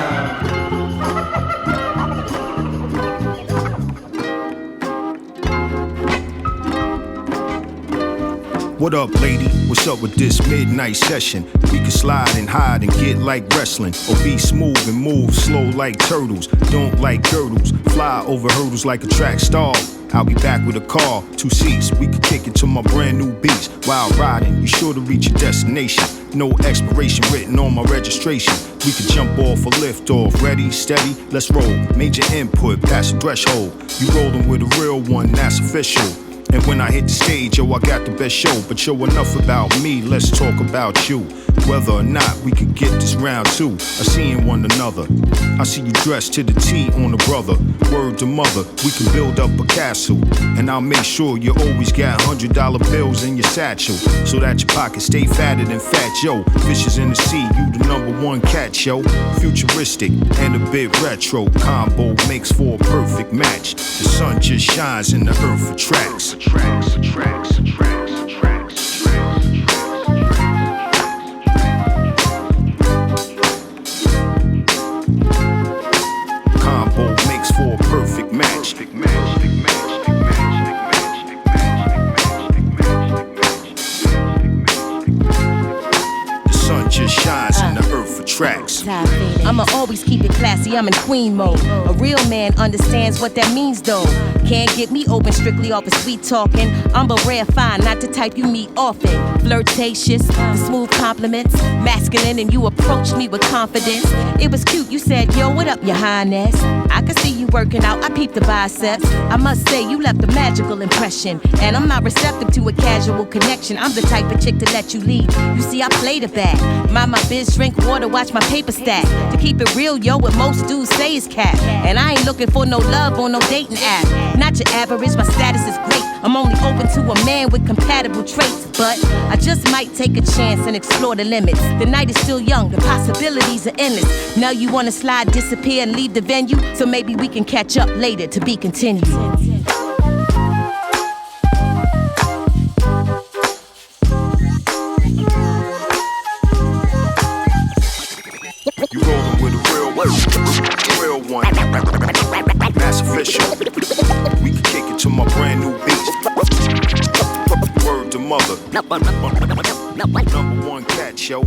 What up, lady? What's up with this midnight session? We can slide and hide and get like wrestling, or be smooth and move slow like turtles. Don't like girdles, fly over hurdles like a track star. I'll be back with a car, 2 seats. We can kick it to my brand new beats. While riding, you sure to reach your destination. No expiration written on my registration. We can jump off or lift off. Ready, steady, let's roll. Major input, past the threshold. You rolling with a real one, that's official. And when I hit the stage, yo, I got the best show. But yo, enough about me, let's talk about you. whether or not we could get this round two of seeing one another. I see you dressed to the T on the brother. Word to mother, we can build up a castle. And I'll make sure you always got $100 bills in your satchel, so that your pockets stay fatter than fat, yo. Fishes in the sea, you the #1 catch, yo. Futuristic and a bit retro. Combo makes for a perfect match. The sun just shines and the earth attracts. Combo makes for a perfect match. The sun just shines and the earth attracts. I'ma always keep it classy, I'm in queen mode. A real man understands what that means though. Can't get me open strictly off of sweet talking. I'm a rare find, not the type you meet often. Flirtatious, the smooth compliments, masculine, and you approached me with confidence. It was cute, you said, yo, what up, your highness? I could see you working out, I peeped the biceps. I must say, you left a magical impression. And I'm not receptive to a casual connection. I'm the type of chick to let you lead. You see, I play the back. Mind my biz, drink water, watch my paper stack. To keep it real, yo, what most dudes say is cap. And I ain't looking for no love on no dating app. Not your average, my status is great. I'm only open to a man with compatible traits. But I just might take a chance and explore the limits. The night is still young, the possibilities are endless. Now you wanna slide, disappear, and leave the venue. So maybe we can catch up later to be continued. You rollin' with a real one. That's official. We can kick it to my brand new beat. Word to mother. #1 catch, yo.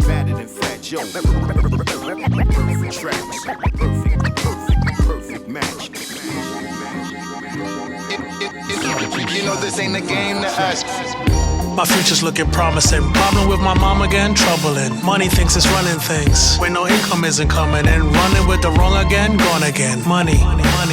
Fatter than fat, yo. Perfect tracks. Perfect match. You know this ain't a game to us. My future's looking promising. Problem with my mom again, troubling. Money thinks it's running things when no income isn't coming in. Running with the wrong again, gone again. Money.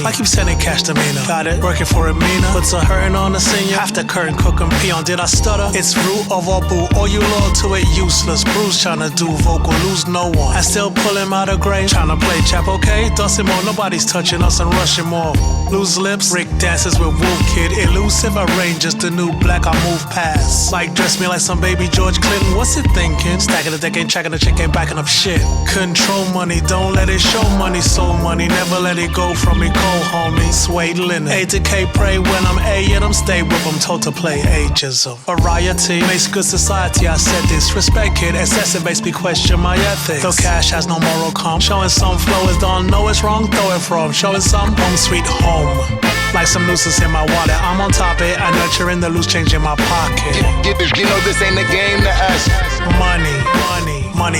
I keep sending cash to Mina. Got it, working for a Mina. Puts a hurting on the senior. After curtain, cook and peon. Did I stutter? It's root of all boo. All you loyal to it, useless. Bruce tryna do vocal, lose no one. I still pull him out of grave. Tryna play chap, okay? Dustin more, nobody's touching us and rushing more. Lose lips, Rick dances with Wolf Kid. Elusive, I range, just the new black I move past. Like dress me like some baby George Clinton. What's it thinking? Stacking the deck, ain't tracking the chick, ain't backing up shit. Control money, don't let it show money. Soul money, never let it go from me. Cold homie, suede linen. A to K, pray when I'm A and I'm stay with them. Told to play ageism. Variety makes good society. I said this. Respect kid, excessive makes me question my ethics. Though cash has no moral calm. Showing some flow is don't know it's wrong. Throw it from. Showing some home sweet home. Like some nooses in my wallet, I'm on top it. I nurturing the loose change in my pocket. You know this ain't a game to us. Money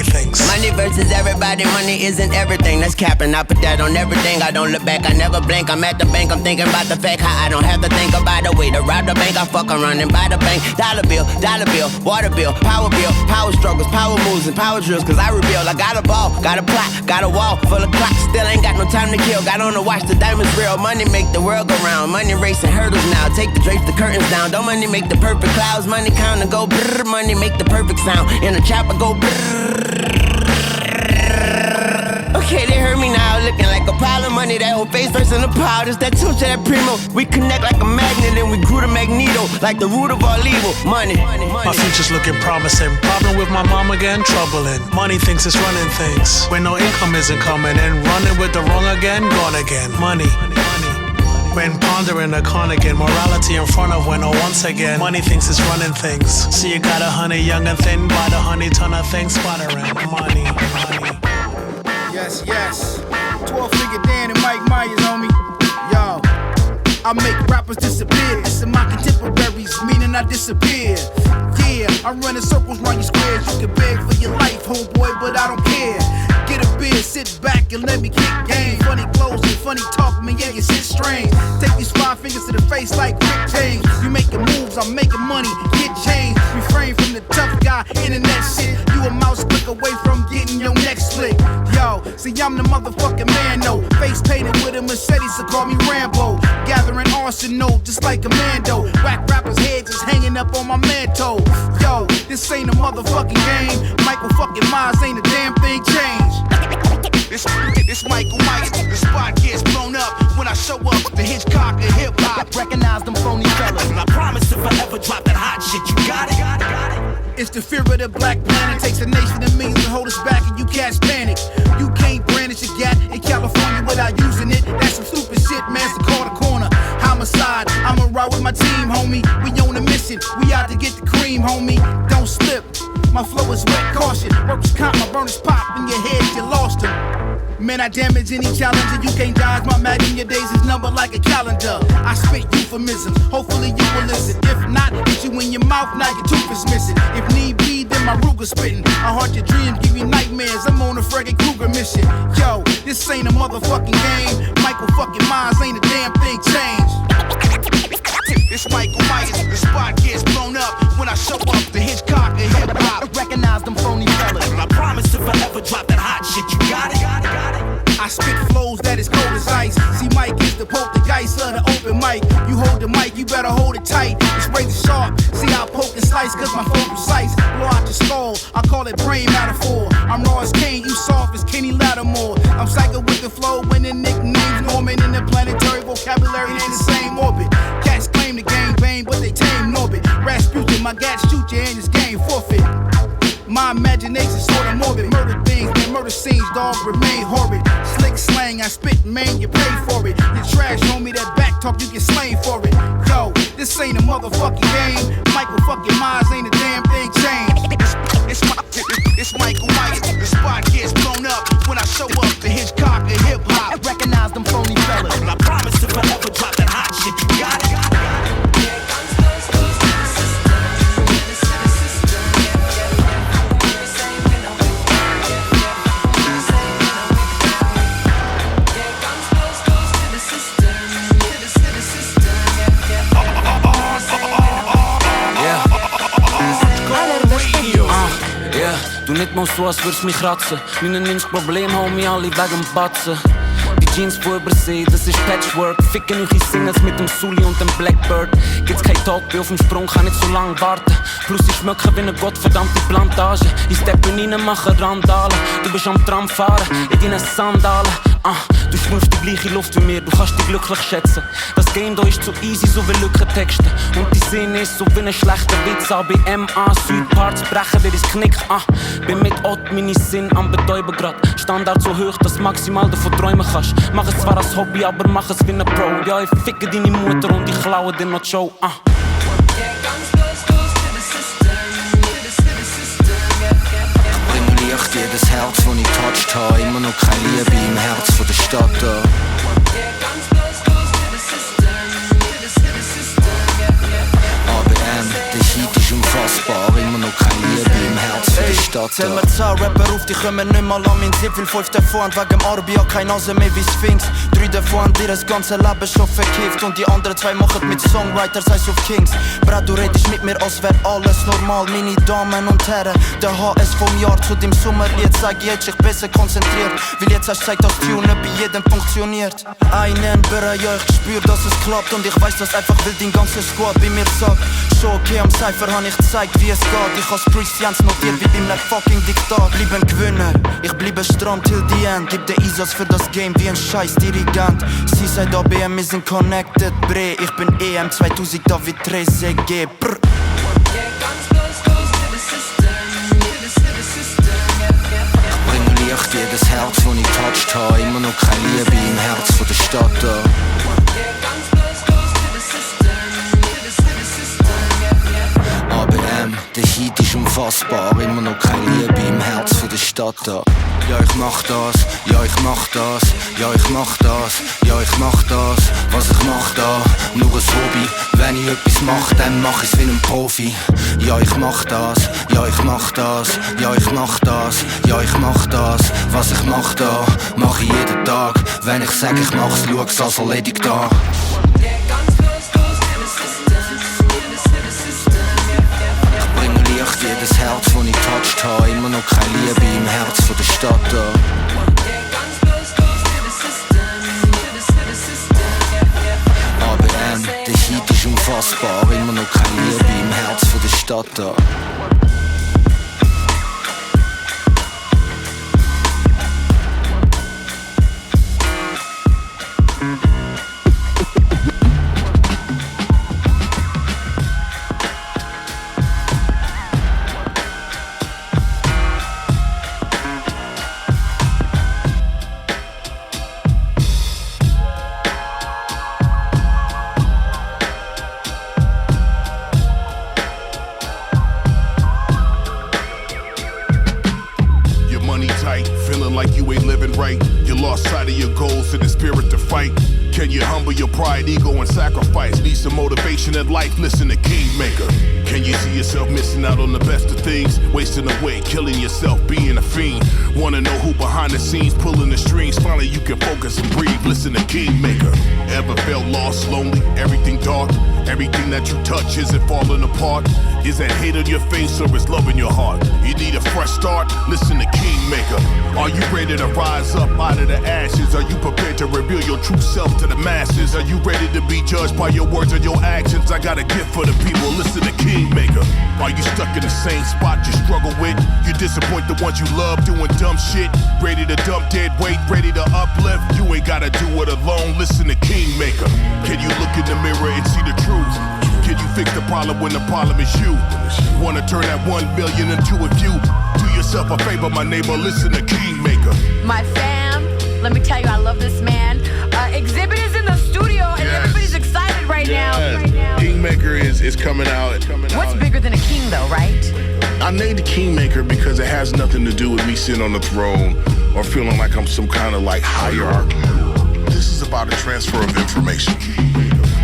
things. Money versus everybody, money isn't everything. That's capping, I put that on everything. I don't look back, I never blink. I'm at the bank, I'm thinking about the fact how I don't have to think about the way to rob the bank. I fuck around and buy the bank. Dollar bill, water bill, power struggles, power moves and power drills. Cause I reveal, I got a ball, got a plot, got a wall full of clocks. Still ain't got no time to kill. Got on the watch, the diamonds real. Money make the world go round. Money racing hurdles now. Take the drapes, the curtains down. Don't money make the perfect clouds. Money count and go brrr. Money make the perfect sound. In the chopper go brrr. Okay, they heard me now, looking like a pile of money. That whole face versus the powders, that two to that primo. We connect like a magnet and we grew the magneto, like the root of all evil. Money. My future's looking promising. Problem with my mom again, troubling. Money thinks it's running things when no income isn't coming in. Running with the wrong again, gone again. Money. When pondering a con again, morality in front of when once again, money thinks it's running things. So you got a honey young and thin, by the honey ton of things, sputtering. Money. Yes. 12-figure Dan and Mike Myers, homie. Yo, I make rappers disappear. This is my contemporaries, meaning I disappear. Yeah, I'm running circles round your squares. You can beg for your life, homeboy, but I don't care. Get a beer, sit back and let me kick game. Funny clothes and funny talk, man, yeah, you sit strange. Take these 5 fingers to the face like Rick James. You making moves, I'm making money, get changed. Refrain from the tough guy, internet shit. You a mouse click away from getting your neck split. Yo, see, I'm the motherfucking man, though. Face painted with a Mercedes, so call me Rambo. Gathering arsenal, just like Commando. Whack rappers' heads is hanging up on my mantle. Yo, this this ain't a motherfucking game. Michael fucking Myers ain't a damn thing changed. It's Michael Myers, the spot gets blown up when I show up. The Hitchcock of hip hop, recognize them phony fellas. And I promise to forever drop that hot shit. You got it? It's the fear of the black planet. Takes a nation of millions to hold us back, and you cats panic. You can't brandish a gat in California without using it. That's some stupid shit, man. So call the corner. Homicide, I'ma ride with my team, homie. We on a mission, we out to get the cream, homie. Don't slip. My flow is wet, caution. Workers comp, my burners pop in your head, you lost them. Man, I damage any challenger. You can't dodge my mag in your days is numbered like a calendar. I spit euphemisms, hopefully you will listen. If not, hit you in your mouth, now your tooth is missing. If need be, then my Ruger's spitting. I haunt your dreams, give you nightmares. I'm on a Freddy Krueger mission. Yo, this ain't a motherfucking game. Michael fucking Myers ain't a damn thing changed. It's Michael Myers, the spot gets blown up when I show up. The Hitchcock of hip hop, recognize them phony fellas. And I promise to forever drop that hot shit. You got it? I spit flows that is cold as ice. See, Mike is the poltergeist of the open mic. You hold the mic, you better hold it tight. It's razor sharp. See, I poke and slice, cause my flow precise. Blow out your skull, I call it brain metaphor. I'm raw as Kane, you soft as Kenny Lattimore. I'm psycho with the flow when the nickname's Norman. In the planetary vocabulary ain't the same orbit. Cats claim the game bang, but they tame Norbit. Rasputin, my gats shoot you and this game forfeit. My imagination sorta morbid. Murder things, man, murder scenes, dog, remain horrid. Slick slang, I spit, man, you pay for it. You trash, homie, that back talk, you get slain for it. Yo, this ain't a motherfucking game. Michael fucking Myers ain't a damn thing changed. It's Michael Myers, the spot gets blown up when I show up. The Hitchcock of hip hop, recognize them phony fellas. And I promise to forever drop that hot shit. You got it? Du nicht mal so, als würd's mich kratzen. 99 Probleme, Homie, alle wegen Batzen. Die Jeans von Übersee, das ist Patchwork. Ficken euch Singles mit dem Sully und dem Blackbird. Gibt's kein Talk, bin auf dem Sprung, kann nicht so lang warten. Plus ich schmecke wie eine gottverdammte Plantage. Ich steppe rein, mache Randalen. Du bist am Tram fahren, in deinen Sandalen. Du schnuffst die gleiche Luft wie mir, du kannst dich glücklich schätzen. Das Game da ist zu easy, so wie Lückentexte. Und die Szene ist so wie ein schlechter Witz. ABMA, Südparts brechen dir ins Knick. Bin mit Ott meine Sinn am Betäuben grad. Standard so hoch, dass maximal davon träumen kannst. Mach es zwar als Hobby, aber mach es wie ein Pro. Ja, ich ficke deine Mutter und ich klaue dir noch die Show. Jedes Herz, das ich touched habe, immer noch keine Liebe im Herz von der Stadt da. ABM, der Heat ist unfassbar, immer noch keine Liebe im Herz von der Stadt da. Zähl mir 10 Rapper auf, die kommen nicht mal an mein Ziel. 5 davon und wegen Arbi hat keine Nase mehr wie's findet. 3 davon haben ihr das ganze Leben schon verkifft. Und die anderen 2 machen mit Songwriters heiß auf Kings. Brad, du redest mit mir, als wär alles normal. Meine Damen und Herren, der HS vom Jahr zu dem Sommerlied. Sag ich, hätt dich besser konzentriert. Weil jetzt hast du gezeigt, dass Tune bei jedem funktioniert. Einen Bürger, ja, ich spür, dass es klappt. Und ich weiß, dass einfach will dein ganzer Squad bei mir sagt. Schon okay, am Cypher hab ich gezeigt, wie es geht. Ich has Prescience notiert, wie bei einem fucking Diktat. Bleib ein Gewinner, ich bleibe stramm till the end. Gib den Einsatz für das Game wie ein scheiß Dirigent. Sie sagt ABM, wir sind connected, bre. Ich bin EM 2000, da wie 3CG, brr. Ich jedes Herz, das ich touched habe, immer noch keine Liebe im Herz von der Stadt da. ABM, der Heat ist unfassbar, immer noch keine Liebe im Herz von der Stadt da. Ja, ich mach das, ja, ich mach das, ja, ich mach das, ja, ich mach das, was ich mach da, nur ein Hobby. Wenn ich etwas mach, dann mach ich's wie ein Profi. Ja, ich mach das, ja, ich mach das, ja, ich mach das, ja, ich mach das, was ich mach da, mach ich jeden Tag. Wenn ich sag, ich mach's, schau's als erledigt da. Jedes Herz, das ich touched habe, immer noch keine Liebe im Herz von der Stadt da. ABM, der Heat ist unfassbar, immer noch keine Liebe im Herz von der Stadt da. money tight, feeling like you ain't living right. You lost sight of your goals and the spirit to fight. Can you humble your pride, ego, and sacrifice? Need some motivation in life, listen to Kingmaker. Can you see yourself missing out on the best of things? Wasting away, killing yourself, being a fiend. Wanna know who behind the scenes, pulling the strings? Finally you can focus and breathe, listen to Kingmaker. Ever felt lost, lonely, everything dark? Everything that you touch, is it falling apart? Is that hate on your face or is love in your heart? You need a fresh start, listen to Kingmaker. Are you ready to rise up out of the ashes? Are you prepared to reveal your true self to the masses? Are you ready to be judged by your words and your actions? I got a gift for the people, listen to Kingmaker. Are you stuck in the same spot you struggle with? You disappoint the ones you love doing dumb shit? Ready to dump dead weight, ready to uplift? You ain't gotta do it alone, listen to Kingmaker. Can you look in the mirror and see the truth? Can you fix the problem when the problem is you? Wanna turn that 1 million into a few? Do yourself a favor, my neighbor, listen to Kingmaker. My fam, let me tell you, I love this man. Exhibit is in the studio and everybody's excited right now. Kingmaker is coming out. What's bigger than a king though, right? I named the Kingmaker because it has nothing to do with me sitting on the throne or feeling like I'm some kind of like hierarchy. This is about a transfer of information.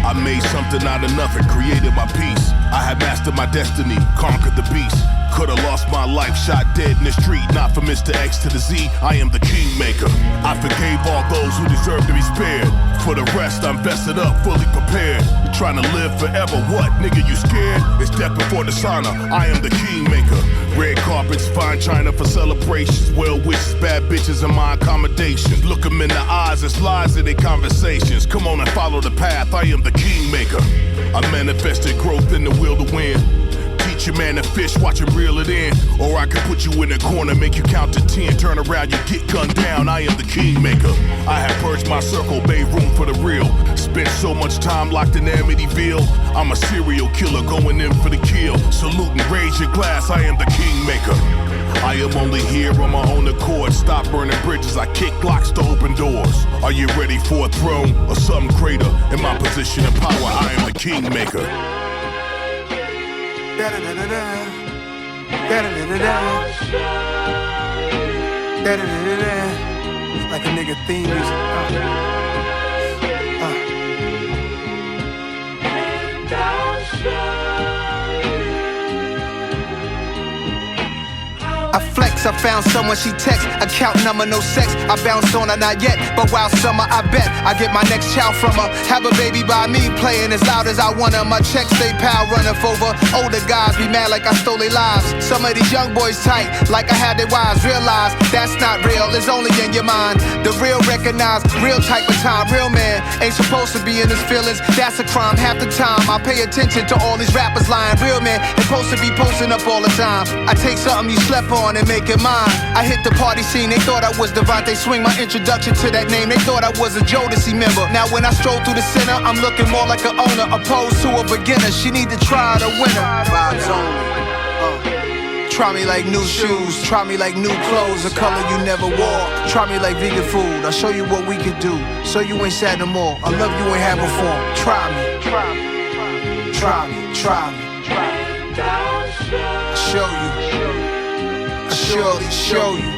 I made something out of nothing, created my peace. I had mastered my destiny, conquered the beast. Could've lost my life, shot dead in the street. Not from Mr. X to the Z, I am the Kingmaker. I forgave all those who deserve to be spared. For the rest, I'm vested up, fully prepared. You're trying to live forever, what? Nigga, you scared? It's death before dishonor, I am the Kingmaker. Red carpets, fine china for celebrations. Well wishes, bad bitches, and my accommodations. Look them in the eyes, it's lies in their conversations. Come on and follow the path, I am the Kingmaker. I manifested growth in the will to win. Teach your man to fish, watch him reel it in. Or I can put you in a corner, make you count to 10. Turn around, you get gunned down, I am the Kingmaker. I have purged my circle, made room for the real. Spent so much time locked in Amityville. I'm a serial killer, going in for the kill. Salute and raise your glass, I am the Kingmaker. I am only here on my own accord. Stop burning bridges, I kick locks to open doors. Are you ready for a throne or something greater? In my position of power, I am the Kingmaker. Da-da-da-da-da. Da-da-da-da-da. Da-da-da-da-da. It's like a nigga theme music. I flex, I found someone she text. Account number, no sex. I bounced on her, not yet. But while summer, I bet I get my next child from her. Have a baby by me, playing as loud as I want her. My checks stay pal, running over. Older guys be mad like I stole their lives. Some of these young boys tight, like I had their wives. Realize that's not real, it's only in your mind. The real recognize, real type of time. Real man ain't supposed to be in his feelings. That's a crime half the time. I pay attention to all these rappers lying. Real man ain't supposed to be posting up all the time. I take something you slept on and make it mine. I hit the party scene, they thought I was Devontae Swing. My introduction to that name, they thought I was a Jodeci member. Now when I stroll through the center, I'm looking more like an owner opposed to a beginner. She need to try the winner. Vibes only. Try me like new shoes, try me like new clothes, a color you never wore. Try me like vegan food, I'll show you what we can do. So you ain't sad no more, I love you ain't had before. Try me, try me, try me, try me. I'll show you. Surely show you.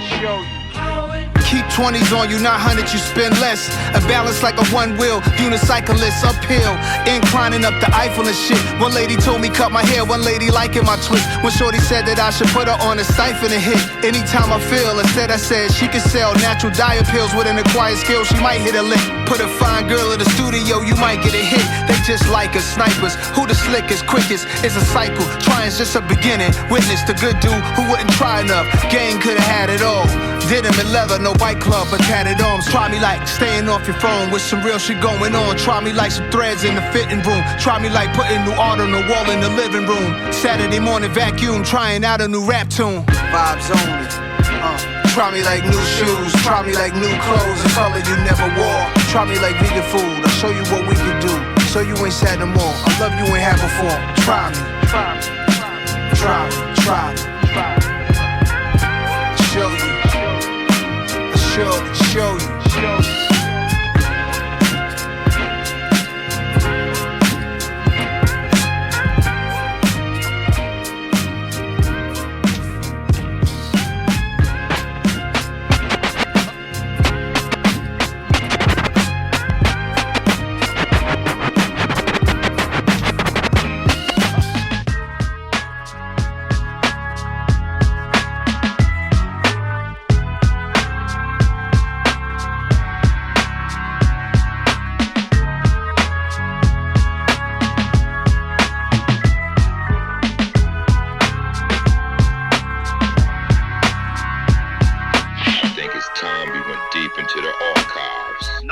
Keep 20s on you, not 100, you spend less. A balance like a one-wheel unicyclist uphill, inclining up the Eiffel and shit. One lady told me cut my hair, one lady liking my twist. One shorty said that I should put her on a stifle and hit. Anytime I feel, instead I said she could sell natural diet pills with an acquired skill, she might hit a lick. Put a fine girl in the studio, you might get a hit. They just like us, snipers. Who the slickest, quickest? It's a cycle. Trying's just a beginning. Witness the good dude who wouldn't try enough. Gang could've had it all. Did him in leather, no bike club, but tatted arms. Try me like staying off your phone with some real shit going on. Try me like some threads in the fitting room. Try me like putting new art on the wall in the living room. Saturday morning vacuum, trying out a new rap tune. Vibes only. Try me like new shoes, try me like new clothes, a color you never wore. Try me like vegan food, I'll show you what we can do. So you ain't sad no more, I love you ain't had before. Try me, try me, try me, try me. I'll show you. Show you.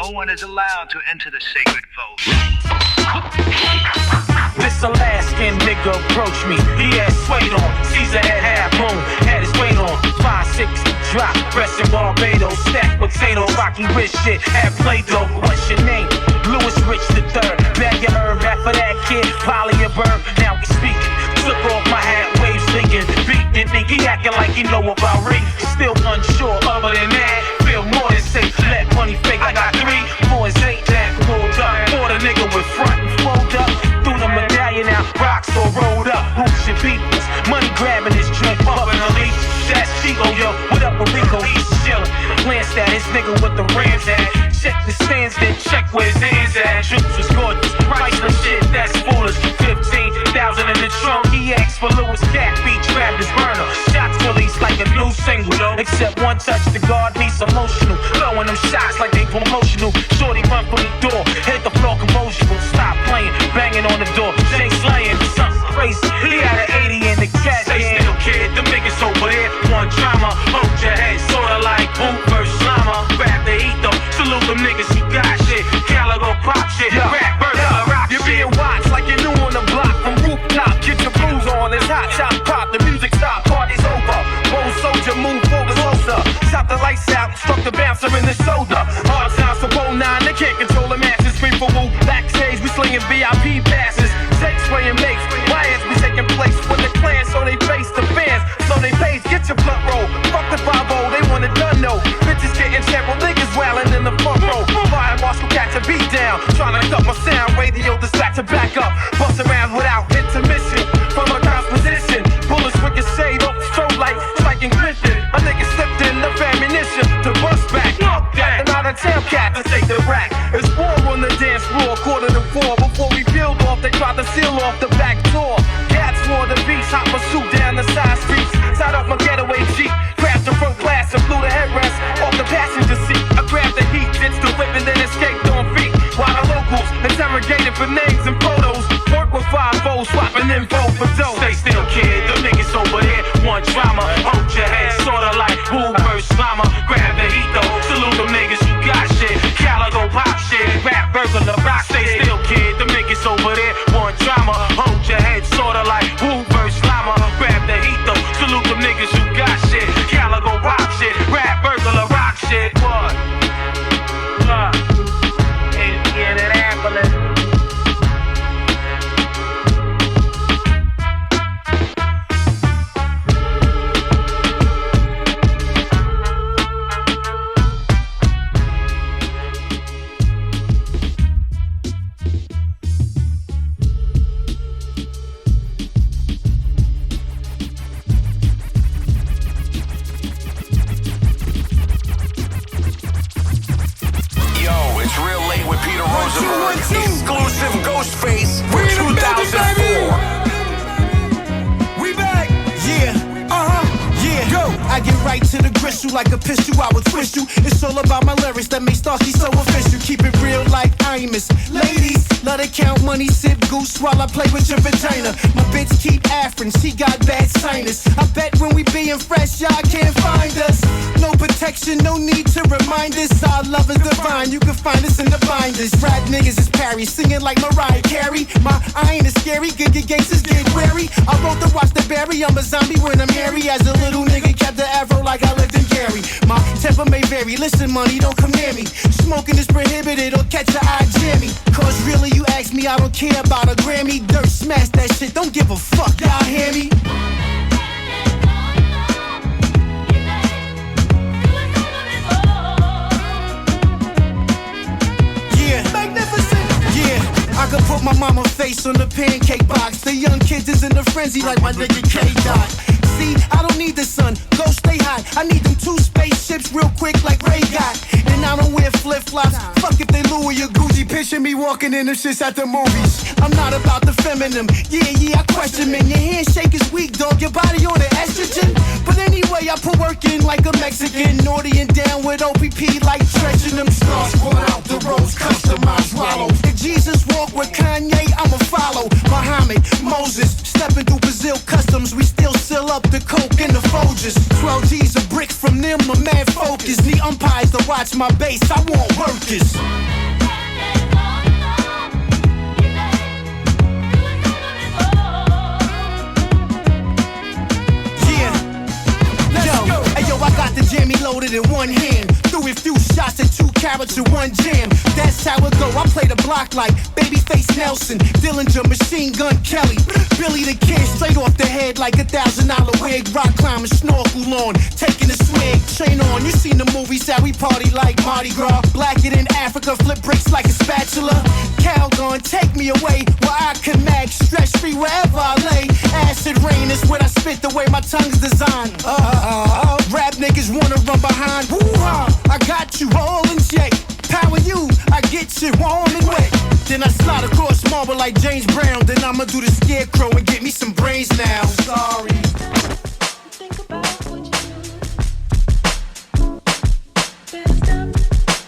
No one is allowed to enter the sacred vault. This Alaskan nigga approached me. He had suede on, Caesar had half moon, had his weight on. 5'6" drop, rest in Barbados, stack potato, rocky rich shit, had Play-Doh. What's your name? Louis Rich III. Bag your herb, back for that kid, Polly a bird. Now we speaking. Took off my hat, waves thinking, beating, think he acting like he know about Rick. Still unsure, other than that, feel more than safe. Let money fake, I got 3 boys, 8 that pulled up. For the nigga with front and fold up. Through the medallion out, rocks or rolled up. Hoops and peoples, money grabbing his drink, bumping the leaf. That's Chico, yo, what up with Rico? He's chillin'. Glance at his nigga with the Rams at. Check the stands, then check where his hands at. Troops was gorgeous, priceless shit, that's foolish. 15,000 in the trunk, he asked for Lewis Cat Beach, grabbed his burner. Shots released like a new single, except one touch, the guard needs emotional. Throwing them shots like they promotional. Shorty run from the door, hit the floor commotional. Stop playing, banging on the door, Jay slaying, something crazy. He had an 80 in the cat. Stay still, kid, them niggas over there. One drama, hold your head, sorta like boom versus llama. Grab the heat though, salute them niggas who got shit. Calico pop shit, rap, burger, rock. You're being watched like you're new on the block. From rooftop, get your blues on, it's hot, shot pop, the music stop, party's over. Bold soldier, move forward closer. Shot the lights out, struck the bouncer in the shoulder. Hard sounds for Bowl 9, they can't control the masses. Free for woo, backstage, we slinging VIP passes. Sex playing makes, riots be taking place with the clan, so they face the fans. So they face, get your blood roll. Fuck the 5-0, they want it done, no. Bitches getting several niggas wildin' in the front row. Fire marshal catch a beat down. Tryna cut my sound, radio distract to back up. Bust around without intermission. From a composition, bullets ricochet off the strobe light, striking Christian. A nigga slipped in the ammunition to bust back. An out of town cat to take the rack. It's war on the dance floor, 3:45. Before we build off, they tried to seal off the back door. Cats wore the beats, hot pursuit down the side streets. Side up my getaway Jeep, crashed the front glass and blew the headrest off the passenger seat. I grabbed the heat, ditched the whip and then escaped on feet. While the locals interrogated for names and photos. Work with 5-0, swapping info for dough. Stay still, kid, them niggas over here want drama. Hold your head, sorta like Wu versus Llama. Grab the heat though, salute them niggas who got shit. Calico pop shit, rap burglar, rock. Stay still, kid, them niggas over there want drama. Hold your head, sorta like Wu versus Llama. Grab the heat though, salute them niggas who got shit. Calico pop shit, rap burglar, rock shit. What? Indianapolis. Exclusive Ghostface with 2004. We back, yeah, yeah. Go. I get right to the gristle like a pistol. I will twist you. It's all about my lyrics that make Starsky so official. Keep it real like Imus. Ladies, let her count money, sip goose while I play with your vagina. My bitch keep affrin', she got bad sinus. I bet when we being fresh, y'all can't find us. No protection, no need to remind us. Our love is divine, you can find us in the binders. Rap niggas is Parry, singing like Mariah Carey. My iron is scary, good gangsters get wary. I wrote to watch the berry, I'm a zombie when I'm hairy. As a little nigga, kept the arrow like I lived in Gary. My temper may vary, listen money, don't come near me. Smoking is prohibited or catch your eye jammy. Cause really you ask me, I don't care about a Grammy. Dirt smash that shit, don't give a fuck, y'all hear me? I could put my mama's face on the pancake box. The young kids is in a frenzy like my nigga K-Dot. See, I don't need the sun, go stay hot. I need them 2 spaceships real quick like Ray got. And I don't wear flip-flops. Fuck if they Louis or Gucci. Picture me walking in them shits at the movies. I'm not about the feminine. Yeah, I question men. Your handshake is weak, dog. Your body on the estrogen. But anyway, I put work in like a Mexican. Naughty and down with OPP like stretching them stars. Brought out the rose, customized swallow. If Jesus walk with Kanye, I'ma follow. Muhammad, Moses, stepping through Brazil customs. We still seal up the coke and the Folgers. 12 G's a brick. bricks from them, I'm mad focused. Need umpires to watch my base, I want workers. I got the jammy loaded in one hand. Threw a few shots and 2 carats in one jam. That's how it go. I play the block like Babyface Nelson, Dillinger, Machine Gun Kelly, Billy the Kid, straight off the head like $1,000 wig. Rock climbing, snorkel on, taking a swig, chain on. You seen the movies how we party like Mardi Gras. Black it in Africa, flip bricks like a spatula. Calgon, take me away where I can mag, stress free wherever I lay. Acid rain is what I spit, the way my tongue's designed. Rap niggas wanna run behind. Woo-ha, I got you all in check. Power you, I get shit warm and wet. Then I slide across marble like James Brown. Then I'ma do the scarecrow and get me some brains now. Sorry. Think about what you do.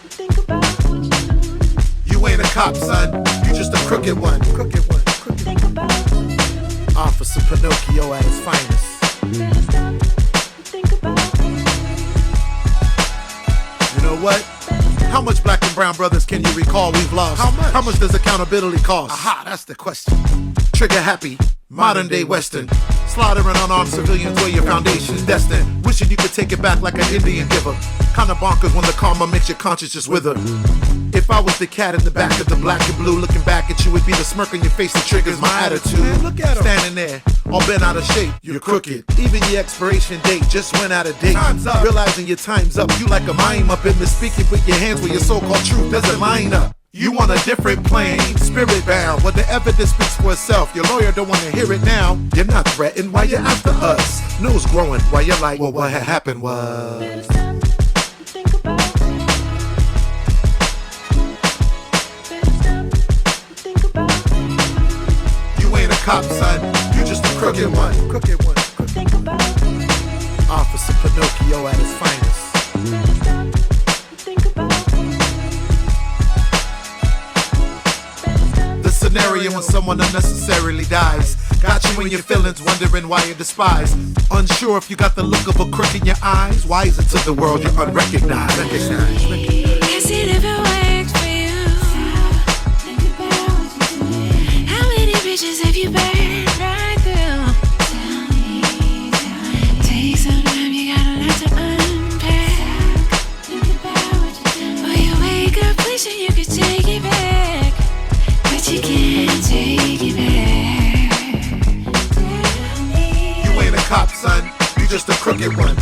Think about what you do. You ain't a cop, son. You just a crooked one. Crooked one. Think about what you do. Officer Pinocchio at his finest. You know what? How much black and brown brothers can you recall we've lost? How much does accountability cost? Aha, that's the question. Trigger happy, modern day western. Slaughtering unarmed civilians where your foundation's destined. Wishing you could take it back like an Indian giver. Kinda bonkers when the karma makes your conscience just wither. If I was the cat in the back of the black and blue, looking back at you, it'd be the smirk on your face that triggers my attitude. Man, look at him. Standing there, all bent out of shape, you're crooked. Even your expiration date just went out of date. Time's up. Realizing your time's up, you like a mime up in the speaking, put your hands where your so-called truth doesn't line up. You on a different plane, spirit bound. When the evidence speaks for itself, your lawyer don't want to hear it now. You're not threatened, why you're after us? News growing, while you're like, well, what had happened was. You ain't a cop, son, you just a crooked one. Crooked one. Think about it. Officer Pinocchio at his finest. Scenario when someone unnecessarily dies. Got you in your feelings, wondering why you're despised. Unsure if you got the look of a crook in your eyes. Why is it to the world you're unrecognized? Cause it never worked for you. How many bitches have you burned right through? Take some time, you got a lot to unpack. Or you wake up wishing you could take it back. But you can't take it back. You ain't a cop, son. You just a crooked one.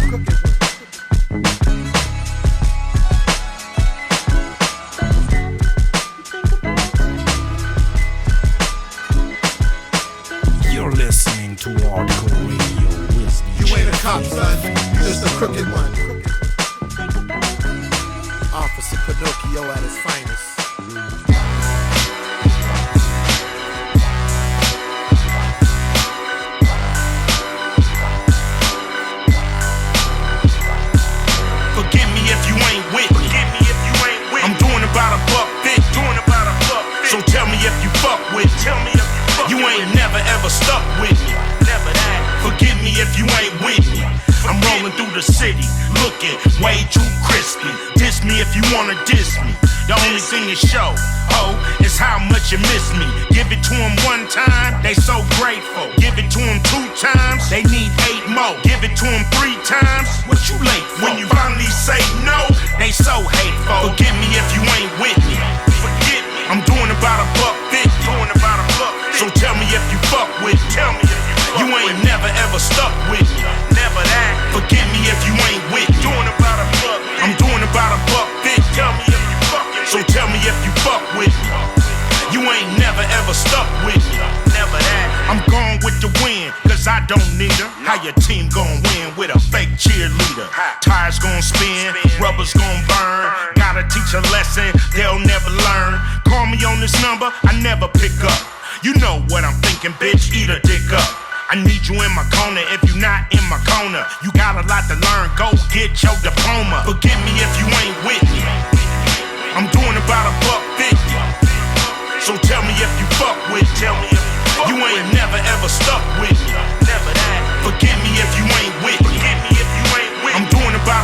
You're listening to Artcore Radio with You ain't a cop, son. You just a crooked one. Officer Pinocchio at his finest. Forgive me if you ain't with me. I'm doing about $150. So tell me if you fuck with me. You ain't never ever stuck with me. Never that. Forgive me if you ain't with me. I'm rolling through the city, looking way too crispy. Diss me if you wanna diss me. The only thing to show, is how much you miss me. Give it to them 1 time, they so grateful. Give it to them 2 times, they need 8 more. Give it to them 3 times, what you late for? When you finally say no, they so hateful. Forgive me if you ain't with me. Forget me. I'm doing about $150. So tell me if you fuck with me. Tell me if you fuck. You ain't never ever stuck with me. Never that. Forgive me if you ain't with me. I'm doing about $150. Tell me if you fuck. So tell me if you fuck with me. You ain't never ever stuck with me. Never that. I'm gone with the wind, cause I don't need her. How your team gon' win with a fake cheerleader? Tires gon' spin, rubber's gon' burn. Gotta teach a lesson they'll never learn. Call me on this number, I never pick up. You know what I'm thinking, bitch, eat a dick up. I need you in my corner, if you not in my corner. You got a lot to learn, go get your diploma. Forgive me if you ain't with me. I'm doing about $150. So tell me if you fuck with me. You ain't never ever stuck with me. Never that. Forgive me if you ain't with me. I'm doing about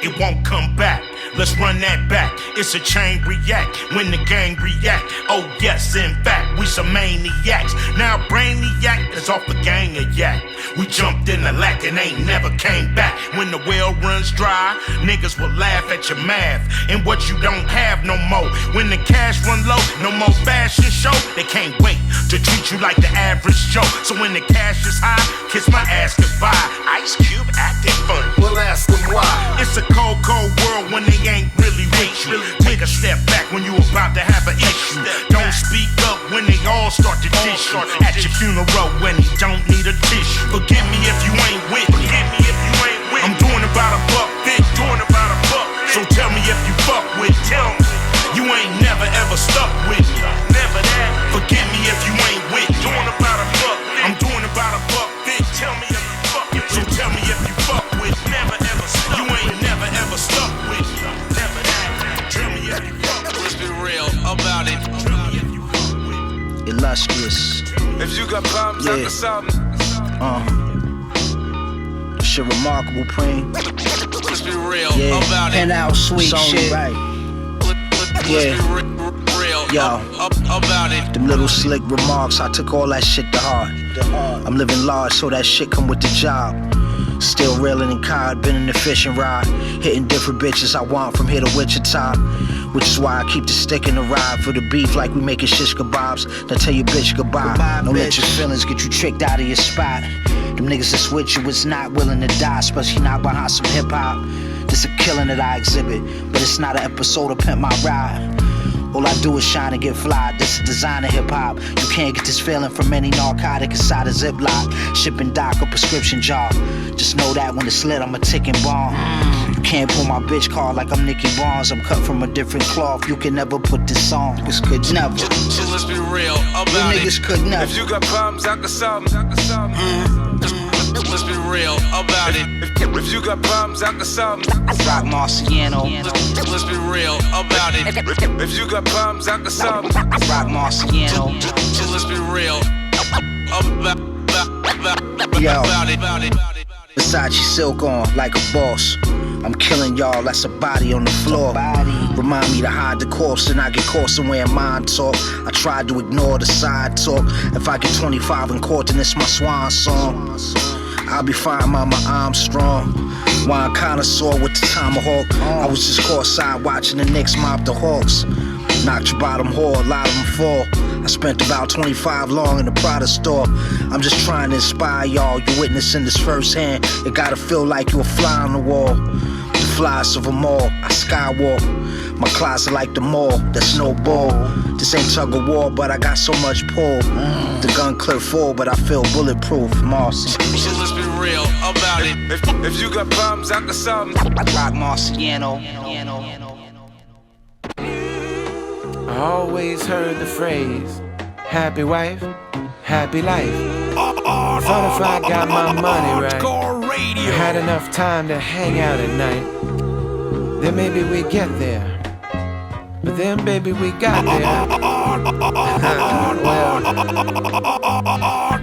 it won't come back. Let's run that back. It's a chain react when the gang react. Oh yes, in fact, we some maniacs. Now Brainiac is off the gang of yak. We jumped in the lack and ain't never came back. When the well runs dry, niggas will laugh at your math and what you don't have no more. When the cash run low, no more fashion show. They can't wait to treat you like the average Joe. So when the cash is high, kiss my ass goodbye. Ice Cube acting funny. We'll ask them why. It's a cold, cold world when they ain't really with you. Take a step back when you about to have an issue. Don't speak up when they all start to dish you. At your funeral when he don't need a tissue. Forgive me if you ain't with me. I'm doing about $1.50. So tell me if you fuck with me. You ain't never ever stuck with me. Never that. Forgive me if you ain't with me. I'm doing about $1.50. Tell me if you fuck with me. So tell me if you fuck with me. Never ever stuck. You ain't never ever stuck with me. Never that. Tell me if you fuck with me. Let's be real about it. Illustrious. If you got problems, I got something. Shit remarkable, Preem. Let's be real about it. And out sweet shit. Right. Yeah. Yo, about it. Them little slick remarks, I took all that shit to heart. I'm living large, so that shit come with the job. Still reeling in cod, been in the fishing rod. Hitting different bitches I want from here to Wichita. Which is why I keep the stick in the ride for the beef like we making shish kebabs. Now tell your bitch goodbye. Don't let your feelings get you tricked out of your spot. Them niggas that's with you is not willing to die, especially not behind some hip hop. This a killing that I exhibit, but it's not an episode of Pimp My Ride. All I do is shine and get fly. This is designer hip hop. You can't get this feeling from any narcotic inside a Ziploc. Shipping doc or prescription jar. Just know that when it's lit, I'm a ticking bomb. You can't pull my bitch card like I'm Nicky Barnes. I'm cut from a different cloth. You can never put this on. This could never. Shit, let's be real about it. Niggas could never. If you got problems, I got something. Let's be real about it. If you got problems, I got something. Rock Marciano. Let's be real about it. If you got problems, I got something. Rock Marciano. Let's be real about it. Versace silk on like a boss. I'm killing y'all, that's a body on the floor. Remind me to hide the corpse and I get caught somewhere in mind talk. I tried to ignore the side talk. If I get 25 in court, then it's my swan song. I'll be fine, mama, I'm strong. Wine connoisseur with the tomahawk. I was just courtside watching the Knicks mop the Hawks. Knocked your bottom whore, a lot of them fall. I spent about 25 long in the Prada store. I'm just trying to inspire y'all. You're witnessing this firsthand. It gotta feel like you're a fly on the wall. The flies of them all, I skywalk. My closet like the mall, that's no ball. This ain't tug of war, but I got so much pull. The gun clear full, but I feel bulletproof. Marcy. Shit, let's be real about it. If you got problems, I got something. Rock Marciano. I always heard the phrase, happy wife, happy life. Thought if I got my money right, Artcore Radio. had enough time to hang out at night, then maybe we'd get there. But then, baby, we got there. Well,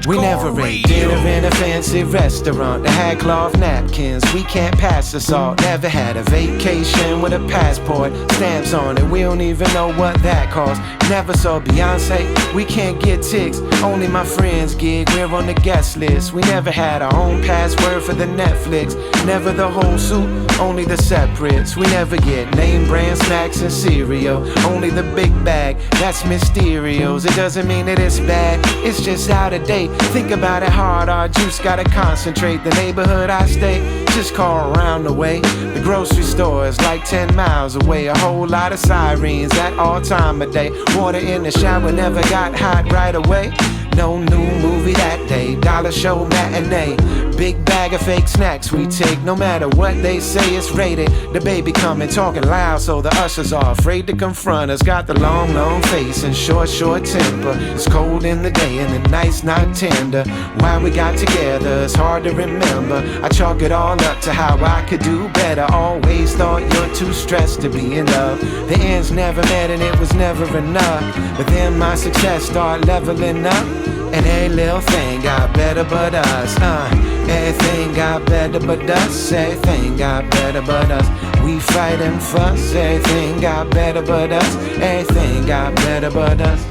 we never ate dinner in a fancy restaurant that had cloth napkins. We can't pass the salt. Never had a vacation with a passport, stamps on it. We don't even know what that cost. Never saw Beyonce. We can't get tics. Only my friends gig. We're on the guest list. We never had our own password for the Netflix. Never the whole suit. Only the separates. We never get name brand snacks and cereal. Only the big bag, that's Mysterios. It doesn't mean that it's bad, it's just out of date. Think about it hard, our juice gotta concentrate. The neighborhood I stay, just call around the way. The grocery store is like 10 miles away. A whole lot of sirens at all time of day. Water in the shower never got hot right away. No new movie that day, dollar show matinee. Big bag of fake snacks we take, no matter what they say it's rated. The baby coming talking loud, so the ushers are afraid to confront us. Got the long, long face and short temper. It's cold in the day and the night's not tender. Why we got together, it's hard to remember. I chalk it all up to how I could do better. Always thought you're too stressed to be in love. The ends never met and it was never enough. But then my success started leveling up. And every little thing got better but us. Everything got better but us. Everything got better but us. We fight and fuss. Everything got better but us. Everything got better but us.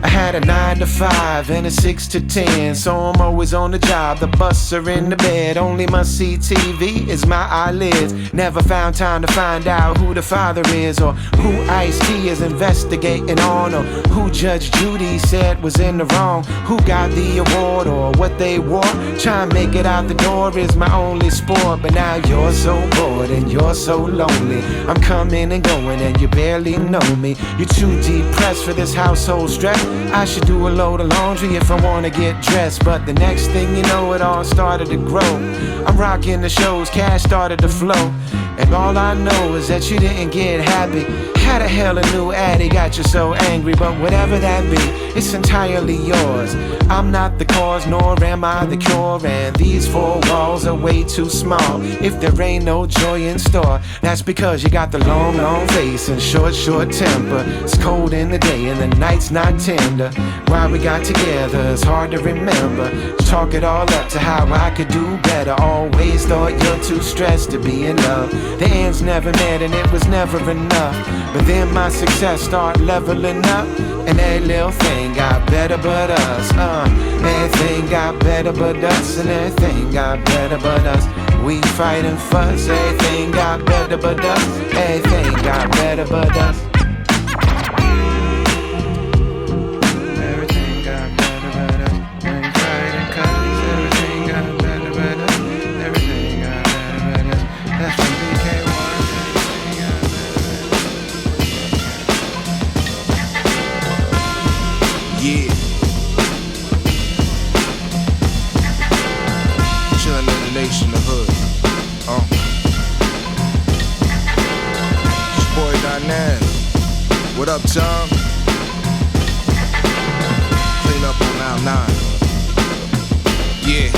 I had a 9 to 5 and a 6 to 10, so I'm always on the job. The bus or in the bed, only my CTV is my eyelids. Never found time to find out who the father is, or who Ice-T is investigating on, or who Judge Judy said was in the wrong, who got the award or what they wore. Try and make it out the door is my only sport, but now you're so bored and you're so lonely. I'm coming and going and you barely know me. You're too depressed for this household stress. I should do a load of laundry if I wanna get dressed, but the next thing you know, it all started to grow. I'm rocking the shows, cash started to flow, and all I know is that you didn't get happy. How the hell a new addy got you so angry? But whatever that be, it's entirely yours. I'm not the cause, nor am I the cure, and these four walls are way too small. If there ain't no joy in store, that's because you got the long, long face and short, short temper. It's cold in the day and the night's not tender. Why we got together, it's hard to remember. Chalk it all up to how I could do better. Always thought you're too stressed to be in love. The ends never met and it was never enough. But then my success start leveling up, and every little thing got better but us. Everything got better but us, and everything got better but us. We fight and fuss, everything got better but us. Everything got better but us. Everything got better but us. When we fight and cuss, everything got better but us. Everything got better but us. That's when we came on. Yeah. Chillin' in the nation, the hood. It's your boy Dynamic. What up, Tom? Clean up on aisle 9. Yeah.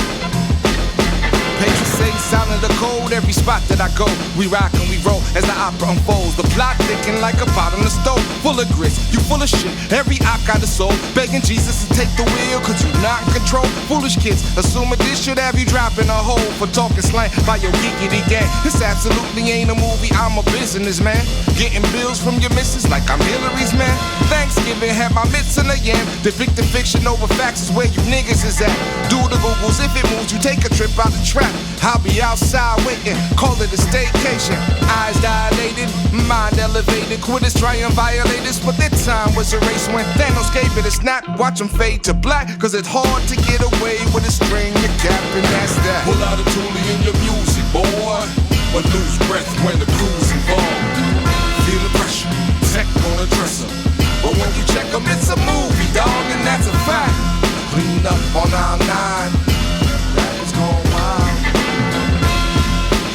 Patrons say silent the code, every spot that I go. We rock and we roll as the opera unfolds. The plot thinking like a pot on the stove. Full of grits, you full of shit. Every op got a soul. Begging Jesus to take the wheel, cause you not in control. Foolish kids, assuming this should have you dropping a hole for talking slang by your geekity gang. This absolutely ain't a movie, I'm a businessman. Getting bills from your missus like I'm Hillary's man. Thanksgiving had my mitts in the yam. Depicting fiction over facts is where you niggas is at. Do the Googles, if it moves you, take a trip out the trap. I'll be outside waiting, call it a staycation. Eyes dilated, mind elevated. Quitters try and violate us, but their time was erased when Thanos gave it a snap. Watch them fade to black, cause it's hard to get away with a string, your cap, and that's that. Pull out a toolie in your music, boy, but lose breath when the crew's involved. Feel the pressure, tech on a dresser, but when you check them, it's a movie, dog, and that's a fact. Clean up on aisle 9, that is going wild.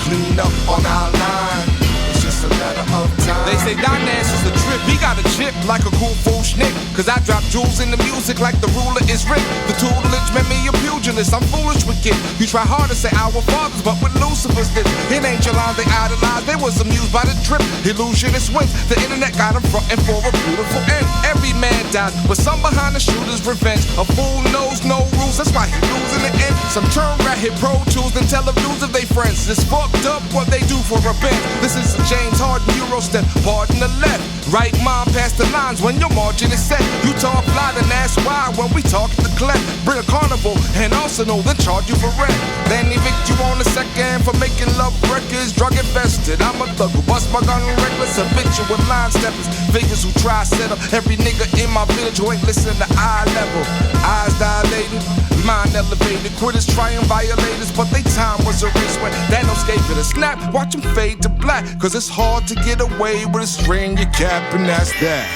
Clean up on aisle 9, it's just a matter of time. They say Dynance is a trip, he got a chip like a cool fool schnick. Cause I drop jewels in the music like the ruler is Rick. The tutelage made me a pugilist, I'm foolish with it. You try hard to say our fathers, but with Lucifer's did. It ain't your line, they idolize, they was amused by the trip. Illusionist wins, the internet got them frontin' for a beautiful end. Every man dies, but some behind the shooter's revenge. A fool knows no rules, that's why he lose in the end. Some turn rat hit Pro Tools and tell the views of they friends. It's fucked up what they do for a band. This is a James Harden Euro step, pardon the left. Right mind past the lines when your margin is set. You talk fly, then ask why when we talk the collect. Bring a carnival and Arsenal, then charge you for rent. Then evict you on the second for making love records. Drug infested, I'm a thug who bust my gun reckless. A picture with line steppers, figures who try set up. Every nigga in my village who ain't listen to eye level. Eyes dilated, mind elevated. Quitters try and violate us, but they time was erased when Thanos gave it a snap. Watch them fade to black, cause it's hard to get away with a string your cap, and that's that.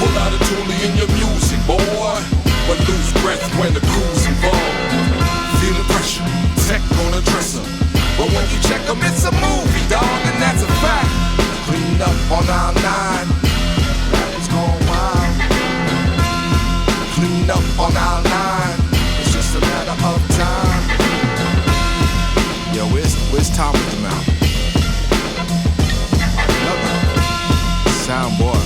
Pull out a toolie in your music, boy, but lose breath when the crew's involved. Feel the pressure, tech on a dresser, but when you check them, it's a movie, dog, and that's a fact. Clean up on aisle 9, that was going wild. Clean up on aisle 9, it's just a matter of time. Yo, where's Tom with the mouth? Another town boy.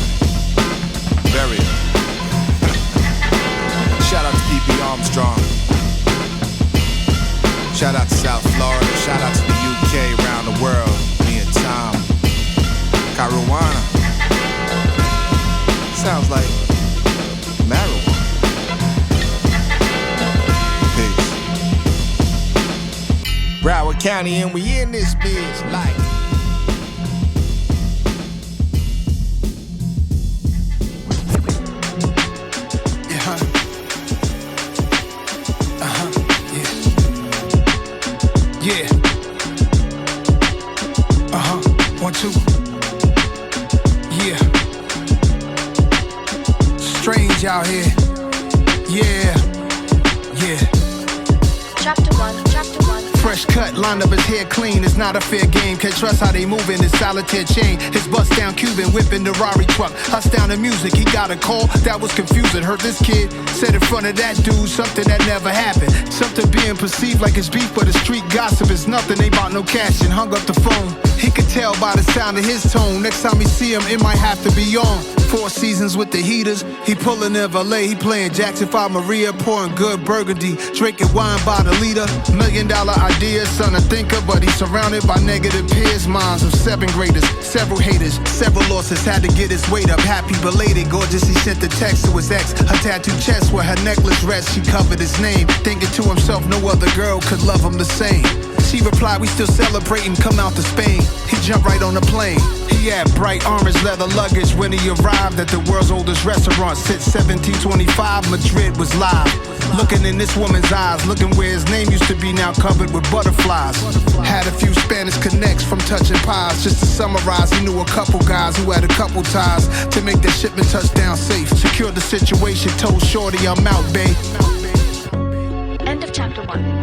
Very. Shout out to E.B.I.T.D.A Armstrong. Shout out to South Florida. Shout out to the UK, around the world. Me and Tom. Caruana. Sounds like marijuana. Peace. Broward County, and we in this bitch like. Yeah. 1, 2. Yeah. Strange out here. Yeah. Yeah. Chapter 1. Fresh cut, line up his hair clean. It's not a fair game. Can't trust how they moving his solitaire chain. His bust down Cuban whipping the Rari truck. Huss down the music. He got a call that was confusing. Heard this kid said in front of that dude something that never happened. Something being perceived like it's beef, but the street gossip is nothing. Ain't about no cash and hung up the phone. He could tell by the sound of his tone. Next time we see him, it might have to be on. 4 seasons with the heaters. He pulling in valet. He playing Jackson 5 Maria, pouring good burgundy, drinking wine by the liter. $1 million idea, son a thinker, but he's surrounded by negative peers. Minds of 7th graders, several haters, several losses. Had to get his weight up. Happy belated, gorgeous. He sent the text to his ex. Her tattooed chest where her necklace rests. She covered his name, thinking to himself, no other girl could love him the same. She replied, we still celebrating, come out to Spain. He jumped right on the plane. He had bright orange leather luggage when he arrived at the world's oldest restaurant. Since 1725, Madrid was live. Looking in this woman's eyes, looking where his name used to be, now covered with butterflies. Had a few Spanish connects from touching pies. Just to summarize, he knew a couple guys who had a couple ties to make the shipment touchdown safe. Secured the situation, told Shorty I'm out, babe. End of chapter 1.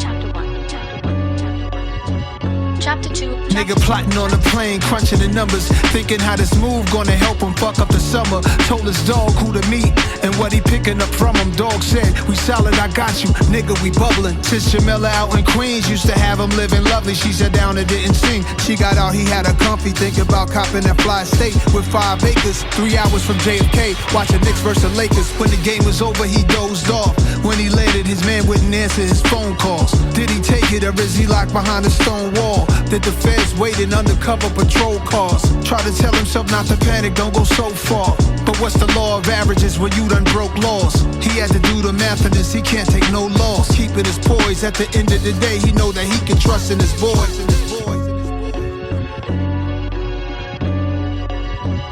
Chapter 2. Nigga plotting on the plane, crunching the numbers, thinking how this move gonna help him fuck up the summer. Told his dog who to meet and what he picking up from him. Dog said, we solid, I got you, nigga, we bubbling. Since Jamila out in Queens used to have him living lovely. She sat down and didn't sing. She got out, he had her comfy, thinking about copping that fly state with 5 acres. 3 hours from JFK, watching Knicks versus Lakers. When the game was over, he dozed off. When he landed, his man wouldn't answer his phone calls. Did he take it or is he locked behind a stone wall? Did the feds waiting undercover patrol cars? Try to tell himself not to panic, don't go so far. But what's the law of averages when you done broke laws? He had to do the math of this, he can't take no loss. Keeping his poise, at the end of the day, he know that he can trust in his boys.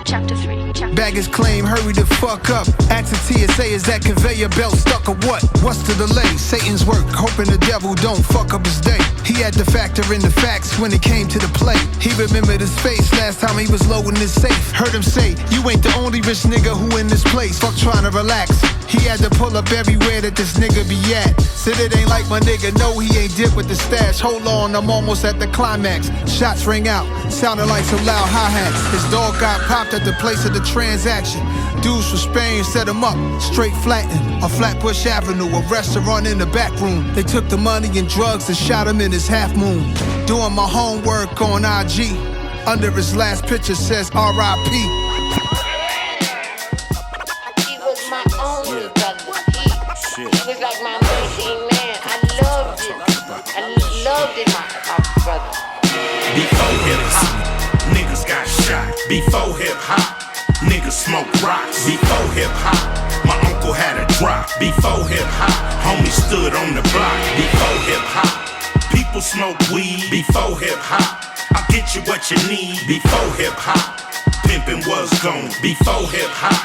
Chapter 3. Baggage claim, hurry the fuck up. Ask the TSA, is that conveyor belt stuck or what? What's the delay? Satan's work, hoping the devil don't fuck up his day. He had to factor in the facts when it came to the play. He remembered his face last time he was loading his safe. Heard him say, you ain't the only rich nigga who in this place. Fuck trying to relax. He had to pull up everywhere that this nigga be at. Said it ain't like my nigga, no he ain't dip with the stash. Hold on, I'm almost at the climax. Shots ring out, sounded like some loud hi-hats. His dog got popped at the place of the transaction. Dudes from Spain set him up, straight flattened. On Flatbush Avenue, a restaurant in the back room. They took the money and drugs and shot him in his half moon. Doing my homework on IG. Under his last picture says R.I.P. He was my only brother. He was like my main man. I loved it. I loved it, my brother. Before hip hop, niggas got shot. Before hip hop, niggas smoke rocks. Before hip hop, my uncle had a drop. Before hip hop, homie stood on the block. Before hip hop, people smoke weed. Before hip hop, I'll get you what you need. Before hip hop, pimpin' was gone. Before hip hop,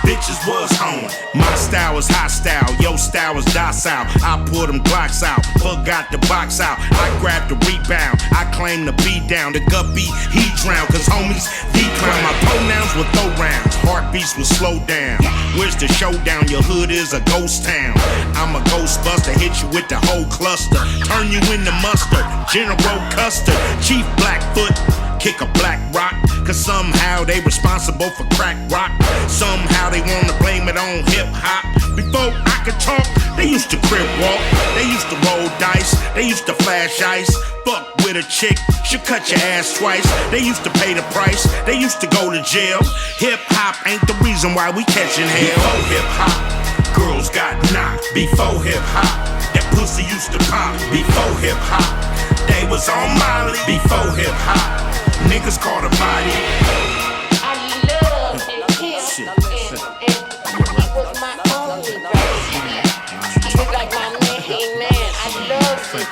bitches was home. My style was hostile, your style was docile. I pulled them Glocks out, got the box out. I grabbed the rebound, I claimed the beat down. The guppy, he drowned, cause homies decline. My pronouns would throw rounds, heartbeats would slow down. Where's the showdown? Your hood is a ghost town. I'm a ghostbuster, hit you with the whole cluster. Turn you into mustard, General Custard, Chief Blackfoot. Kick a black rock, cause somehow they responsible for crack rock. Somehow they wanna blame it on hip hop. Before I could talk, they used to crib walk. They used to roll dice, they used to flash ice. Fuck with with a chick, she'll cut your ass twice. They used to pay the price, they used to go to jail. Hip hop ain't the reason why we catching hell. Before hip hop, girls got knocked. Before hip hop, that pussy used to pop. Before hip hop, they was on Molly. Before hip hop, niggas caught a body. I love him, and he was my only baby. He was like my main man. I loved him.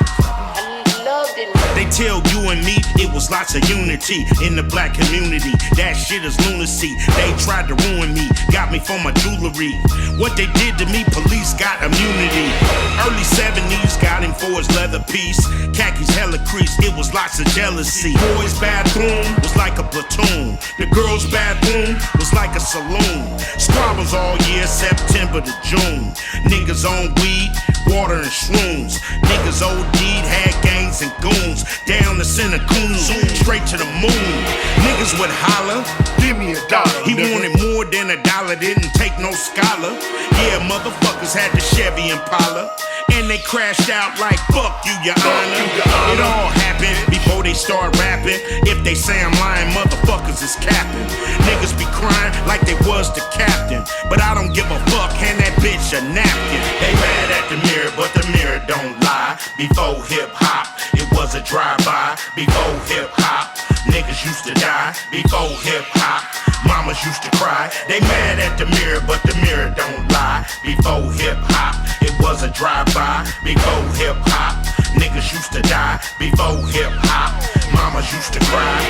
They tell you and me it was lots of unity in the black community. That shit is lunacy. They tried to ruin me, got me for my jewelry. What they did to me, police got immunity. Early 70s got him for his leather piece. Khakis hella creased, it was lots of jealousy. Boys' bathroom was like a platoon. The girls' bathroom was like a saloon. Squabbles all year, September to June. Niggas on weed, water and shrooms. Niggas OD'd, had gangs and goons. Down to Center Coon, straight to the moon. Niggas would holler, give me $1. He wanted more than $1, didn't take no scholar. Yeah, motherfuckers had the Chevy Impala. And they crashed out like, fuck you, your honor. It all happened before they start rapping. If they say I'm lying, motherfuckers is capping. Niggas be crying like they was the captain. But I don't give a fuck, hand that bitch a napkin. They mad at the mirror, but the mirror don't lie. Before hip hop, it was a drive-by. Before hip hop, niggas used to die. Before hip hop, mamas used to cry. They mad at the mirror, but the mirror don't lie. Before hip hop, it was a drive-by. Before hip hop, niggas used to die. Before hip hop, mamas used to cry.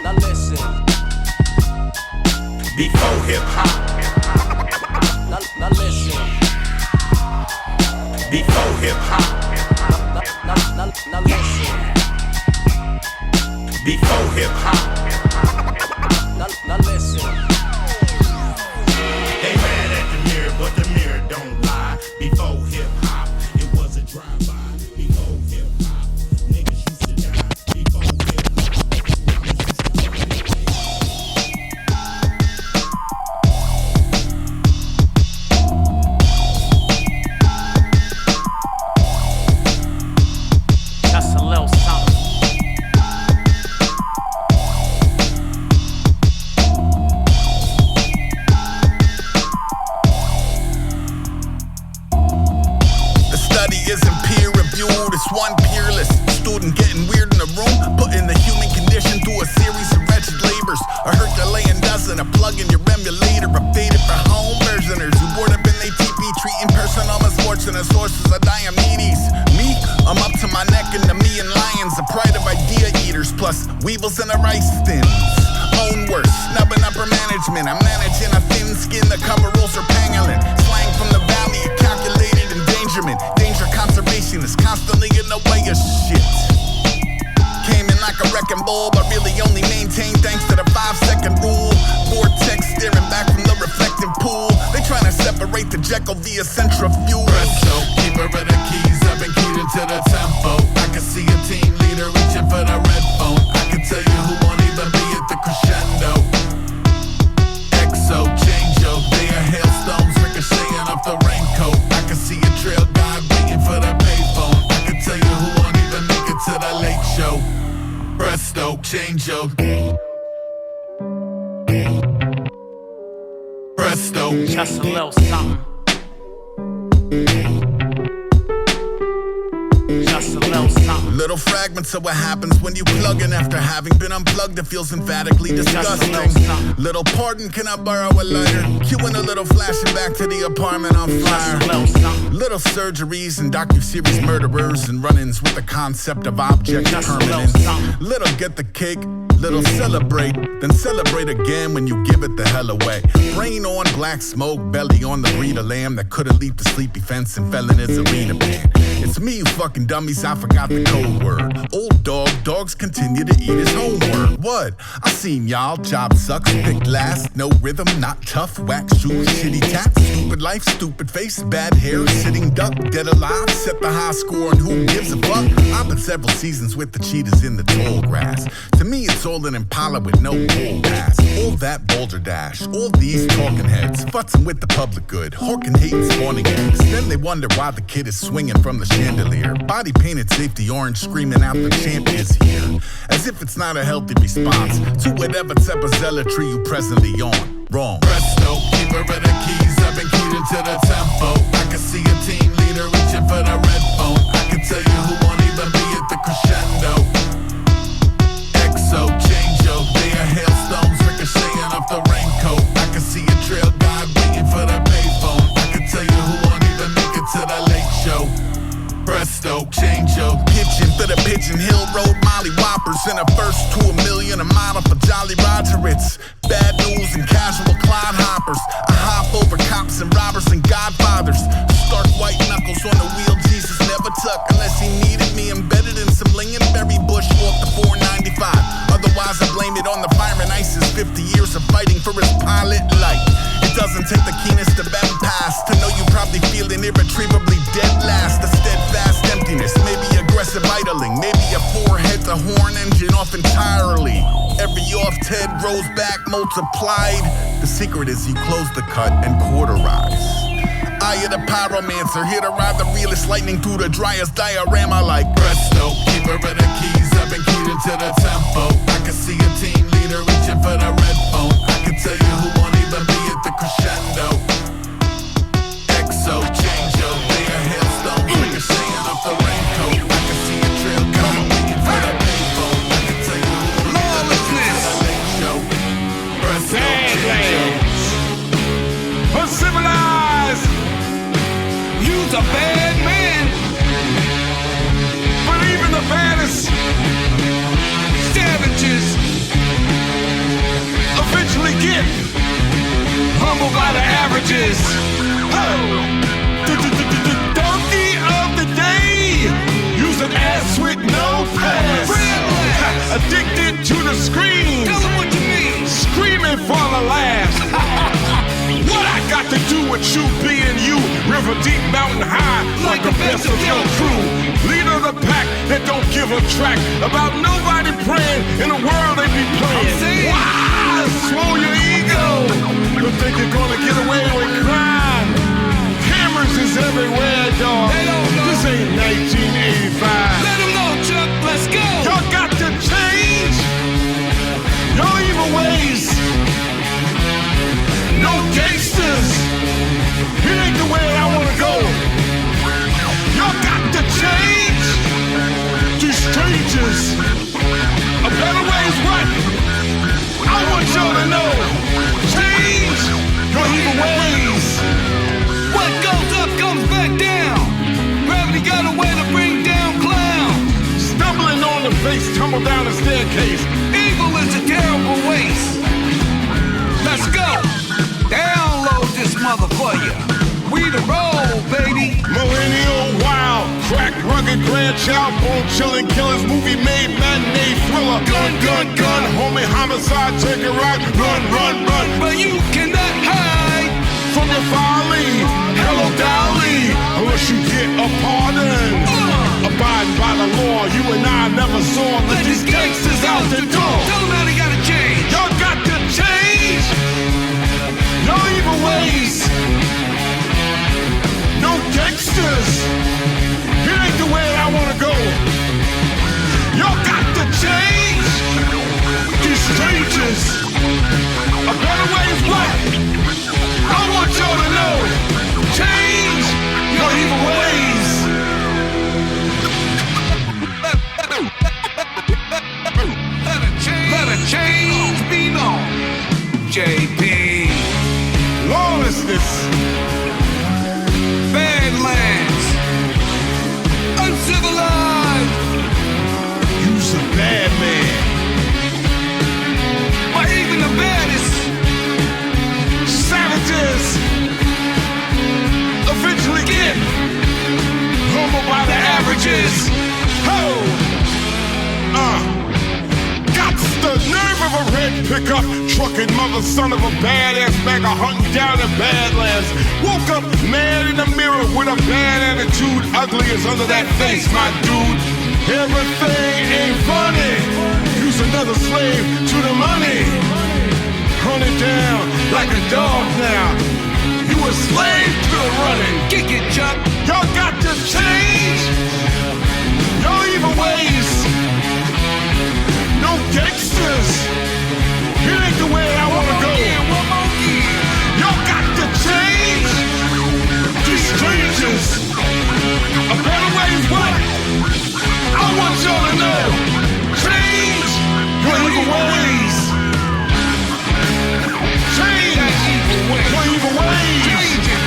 Now listen. Before hip hop. Now listen. Before hip hop. Now listen. Before hip hop. Now listen. They mad at the mirror, but the mirror don't lie. Before hip hop, it was a drive-by. Before hip hop, niggas used to die. Before hip Just a little something. Isn't peer reviewed, it's one peerless student getting weird in the room, putting the human condition through a series of wretched labors. A Herculean dozen, a plug in your emulator, updated for home versioners who board up in they TP, treating personal misfortune as sources of Diomedes. Me, I'm up to my neck in the me and lions, a pride of idea eaters, plus weevils and the rice thins. Own worse, snubbing upper management. I'm managing a thin skin, the cover rolls are pangolin. Slang from the valley, a calculated endangerment. Danger conservation is constantly in the way of shit. Came in like a wrecking ball, but really only maintained thanks to the 5-second rule. Vortex staring back from the reflecting pool. They trying to separate the Jekyll via centrifuge. Presto, keeper of the keys, I've been keyed into the tempo. I can see a team leader reaching for the red phone. I can tell you who won't even be at the crescendo. Exo, change-o, they are hailstones ricocheting off the raincoat. I can see a trail guy waiting for the payphone. I can tell you who won't even make it to the late show. Presto, change-o. Presto, just a little something. Just a little something. Little fragments of what happens when you plug in after having been unplugged. It feels emphatically disgusting. Little pardon, can I borrow a lighter? Cueing a little flashing back to the apartment on fire. Little surgeries and docu-series murderers and run-ins with the concept of object permanence. Little get the cake, little celebrate, then celebrate again when you give it the hell away. Brain on black smoke, belly on the breed of lamb that couldn't leap the sleepy fence and fell in his arena band. It's me, you fucking dummies, I forgot the code word. Old dog, dogs continue to eat his homework. What? I seen y'all, job sucks, picked last, no rhythm, not tough, whack shoes, shitty tats, stupid life, stupid face, bad hair, sitting duck, dead alive, set the high score and who gives a fuck? I've been several seasons with the cheetahs in the tall grass. To me, it's all an Impala with no bull pass. All that boulder dash, all these talking heads, futzing with the public good, hawking, hating, spawning eggs. Then they wonder why the kid is swinging from the chandelier. Body painted safety orange, screaming out the champ is here. As if it's not a healthy response to whatever type of zealotry you presently on. Wrong. Presto, keeper of the keys, I've been keyed into the tempo. I can see a team leader reaching for the red phone. I can tell you who won't even be at the crescendo. XO, change-o, they are hailstones ricocheting off the raincoat. I can see a trail guy waiting for the payphone. I can tell you who won't even make it to the late show. Presto, change-o, pitching for the Pigeon Hill Road Molly Whoppers. In a first to a million, a model for Jolly Roger. It's bad news and casual Clyde hoppers. I hop over cops and robbers and godfathers. Stark white knuckles on the wheel, Jesus never tuck unless he needed me embedded in some lingonberry bush off the 495. Otherwise I blame it on the fireman ISIS 50 years of fighting for his pilot light. It doesn't take the keenest of empaths to know you probably feel an irretrievably dead last. A steadfast emptiness, maybe aggressive idling, maybe a forehead's a horn engine off entirely. Every off-Ted rose back multiplied. The secret is you close the cut and cauterize. Eye of the pyromancer, here to ride the realest lightning through the driest diorama like presto, keeper of the keys, I've been keyed into the tempo. I can see a team leader reaching for the red phone. I can tell you who won't even be at the crescendo. XO, change-o, they are hailstones ricocheting off the raincoat. I can see a trail coming waiting for the payphone. I can tell you who won't be at the late show. Presto, change-o. Uncivilized, you's a bad man. But even the baddest savages eventually get humbled by the averages. The donkey of the day, use an ass with no pass. Addicted to the screen. Tell them what you mean. Screaming for the laughs. What I got to do with you being you? River deep, mountain high, like the best of your crew. Leader of the pack that don't give a track about nobody praying in the world they be playing. Wow, swallow your ego. You think you're gonna get away with crime? Cameras is everywhere, dog. This ain't 1985. Let them know, Chuck. Let's go. Y'all got to change your evil ways. No gangsters. It ain't the way I wanna go. Y'all got to change. These strangers. A better way's what? I want y'all to know. Change your evil ways. What goes up comes back down. Gravity got a way to bring down clowns. Stumbling on the face, tumble down the staircase. Evil is a terrible waste. Let's go. Download this mother for you. We the roll, baby. Millennial wild, crack, rugged, grandchild, bone chilling killers, movie made, matinee thriller. Gun, gun, gun, homie homicide, take a ride, run, run, run. But you cannot hide from your folly. Hello, Dolly, unless you get a pardon. Abiding by the law, you and I never saw. Let these gangsters out the door. Tell them how they gotta change. Y'all got to change. No evil ways. No gangsters. It ain't the way I wanna go. Y'all got to change. These strangers. A better way is what? I want y'all to know. Change your evil ways. Let a change be known. JP. Lawlessness, Badlands, uncivilized. You's a bad man. But even the baddest savages eventually get humbled by the averages. The nerve of a red pickup, trucking mother son of a badass bagger hunting down in Badlands. Woke up mad in the mirror with a bad attitude, ugly as under that face, my dude. Everything ain't funny. You's another slave to the money. Hunt it down like a dog now. You a slave to the running. Kick it, Chuck. Y'all got to change your evil ways. No gangsters. It ain't the way I wanna go. Y'all got to change. These strangers. A better way is what? I want y'all to know. Change your evil ways. Change your evil ways.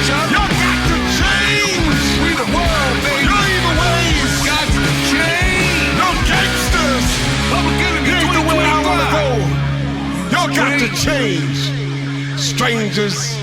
Y'all got to change. We the world, baby. Your evil ways. Got to change. No gangsters. It ain't the way I wanna go. Y'all got to change. Strangers.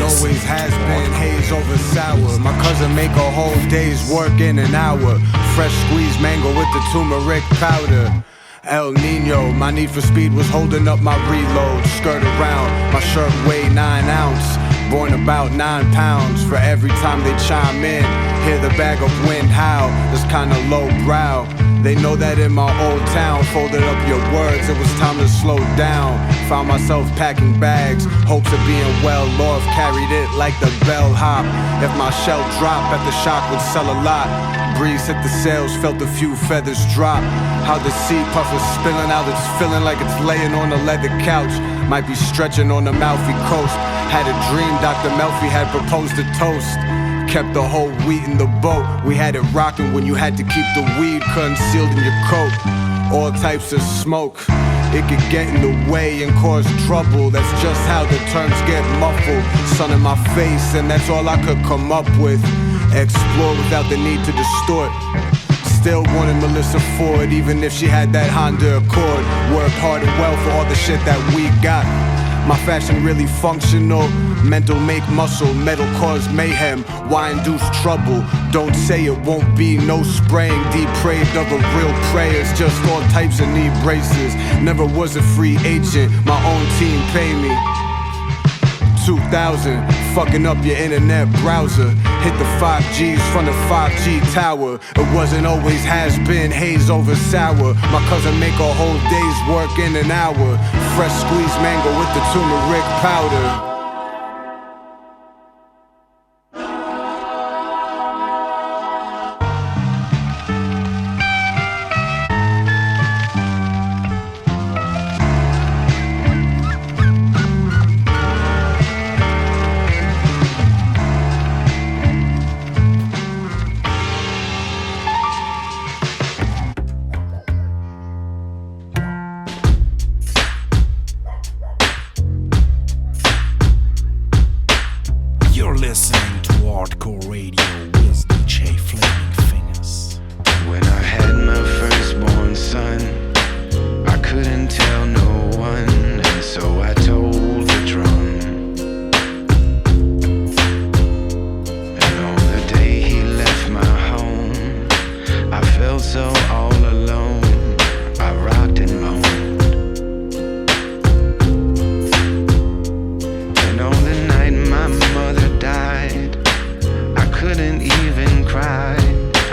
Always has been haze over sour. My cousin make a whole day's work in an hour. Fresh squeezed mango with the turmeric powder. El Nino, my need for speed was holding up my reload. Skirt around, my shirt weighed 9 ounce. Born about 9 pounds. For every time they chime in, hear the bag of wind howl. It's kinda low brow. They know that in my old town, folded up your words, it was time to slow down. Found myself packing bags, hopes of being well off, carried it like the bellhop. If my shell dropped, at the shock would sell a lot. Breeze hit the sails, felt a few feathers drop. How the sea puff was spilling out, it's feeling like it's laying on a leather couch. Might be stretching on the Malfi coast. Had a dream Dr. Melfi had proposed a toast. Kept the whole wheat in the boat. We had it rocking when you had to keep the weed concealed in your coat. All types of smoke, it could get in the way and cause trouble. That's just how the terms get muffled. Sun in my face, and that's all I could come up with. Explore without the need to distort. Still wanted Melissa Ford, even if she had that Honda Accord. Worked hard and well for all the shit that we got. My fashion really functional. Mental make muscle, metal cause mayhem. Why induce trouble? Don't say it won't be no spraying. Depraved of a real prayers, just all types of knee braces. Never was a free agent, my own team pay me. 2000, fucking up your internet browser. Hit the 5Gs from the 5G tower. It wasn't always has been haze over sour. My cousin make a whole day's work in an hour. Fresh squeezed mango with the turmeric powder. Listening to Artcore Radio with DJ Fingaz. When I had my firstborn son, I couldn't tell no one, and so I told the drum. And on the day he left my home, I felt so all alone. I rocked and moaned. And on the night my mother died, I couldn't even cry.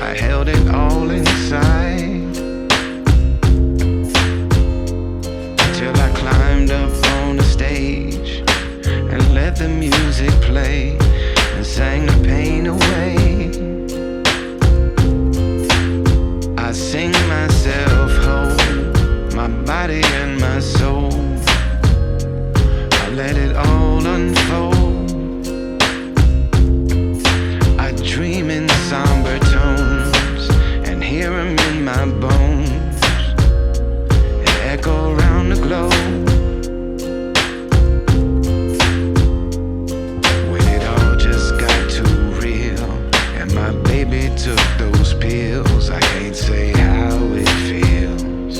I held it all inside till I climbed up on the stage and let the music play and sang the pain away. I sing myself whole, my body and my soul. I let it all unfold. Dream in somber tones and hear them in my bones and echo around the globe. When it all just got too real and my baby took those pills, I can't say how it feels.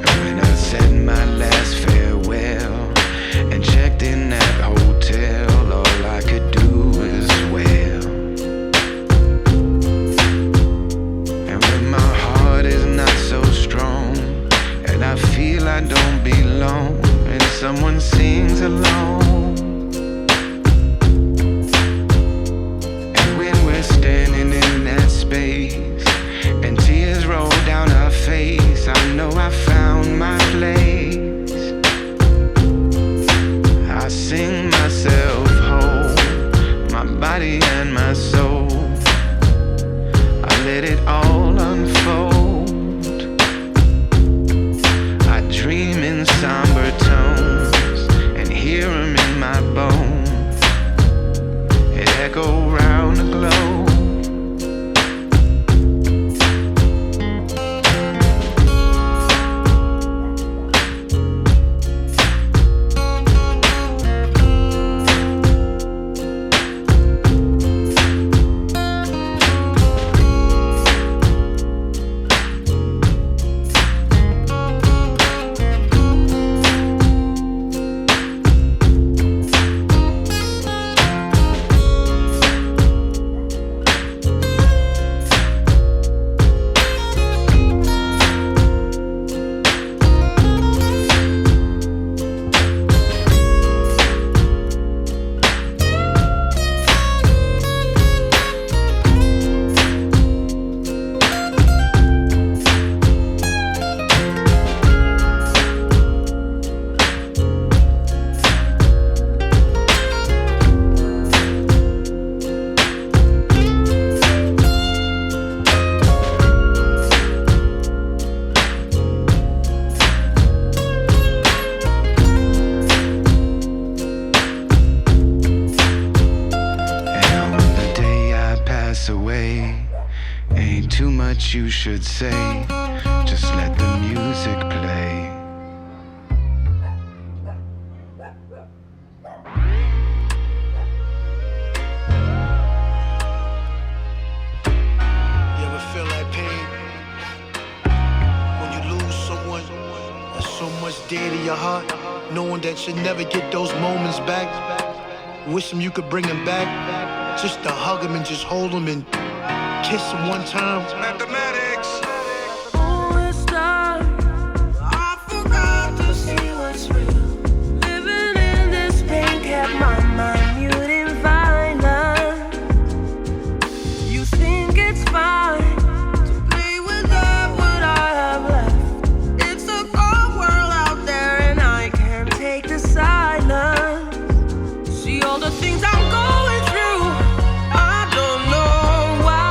And when I said my last farewell and checked in that hotel, I could do as well. And when my heart is not so strong and I feel I don't belong, and someone sings along. And when we're standing in that space and tears roll down our face, I know I found my place. I sing myself whole, my body and my soul. I let it all unfold. I dream in somber tones and hear them in my bones. It echo round the globe. You should say, just let the music play. You ever feel that pain? When you lose someone that's so much dear to your heart, knowing that you'll never get those moments back. Wish them you could bring them back, just to hug them and just hold them and kiss them one time. Mathematics. Oh, it's dark. I forgot to see what's real. Living in this pain kept my mind muting violence. You think it's fine to play without what I have left. It's a cold world out there and I can't take the silence. See all the things I'm going through. I don't know why.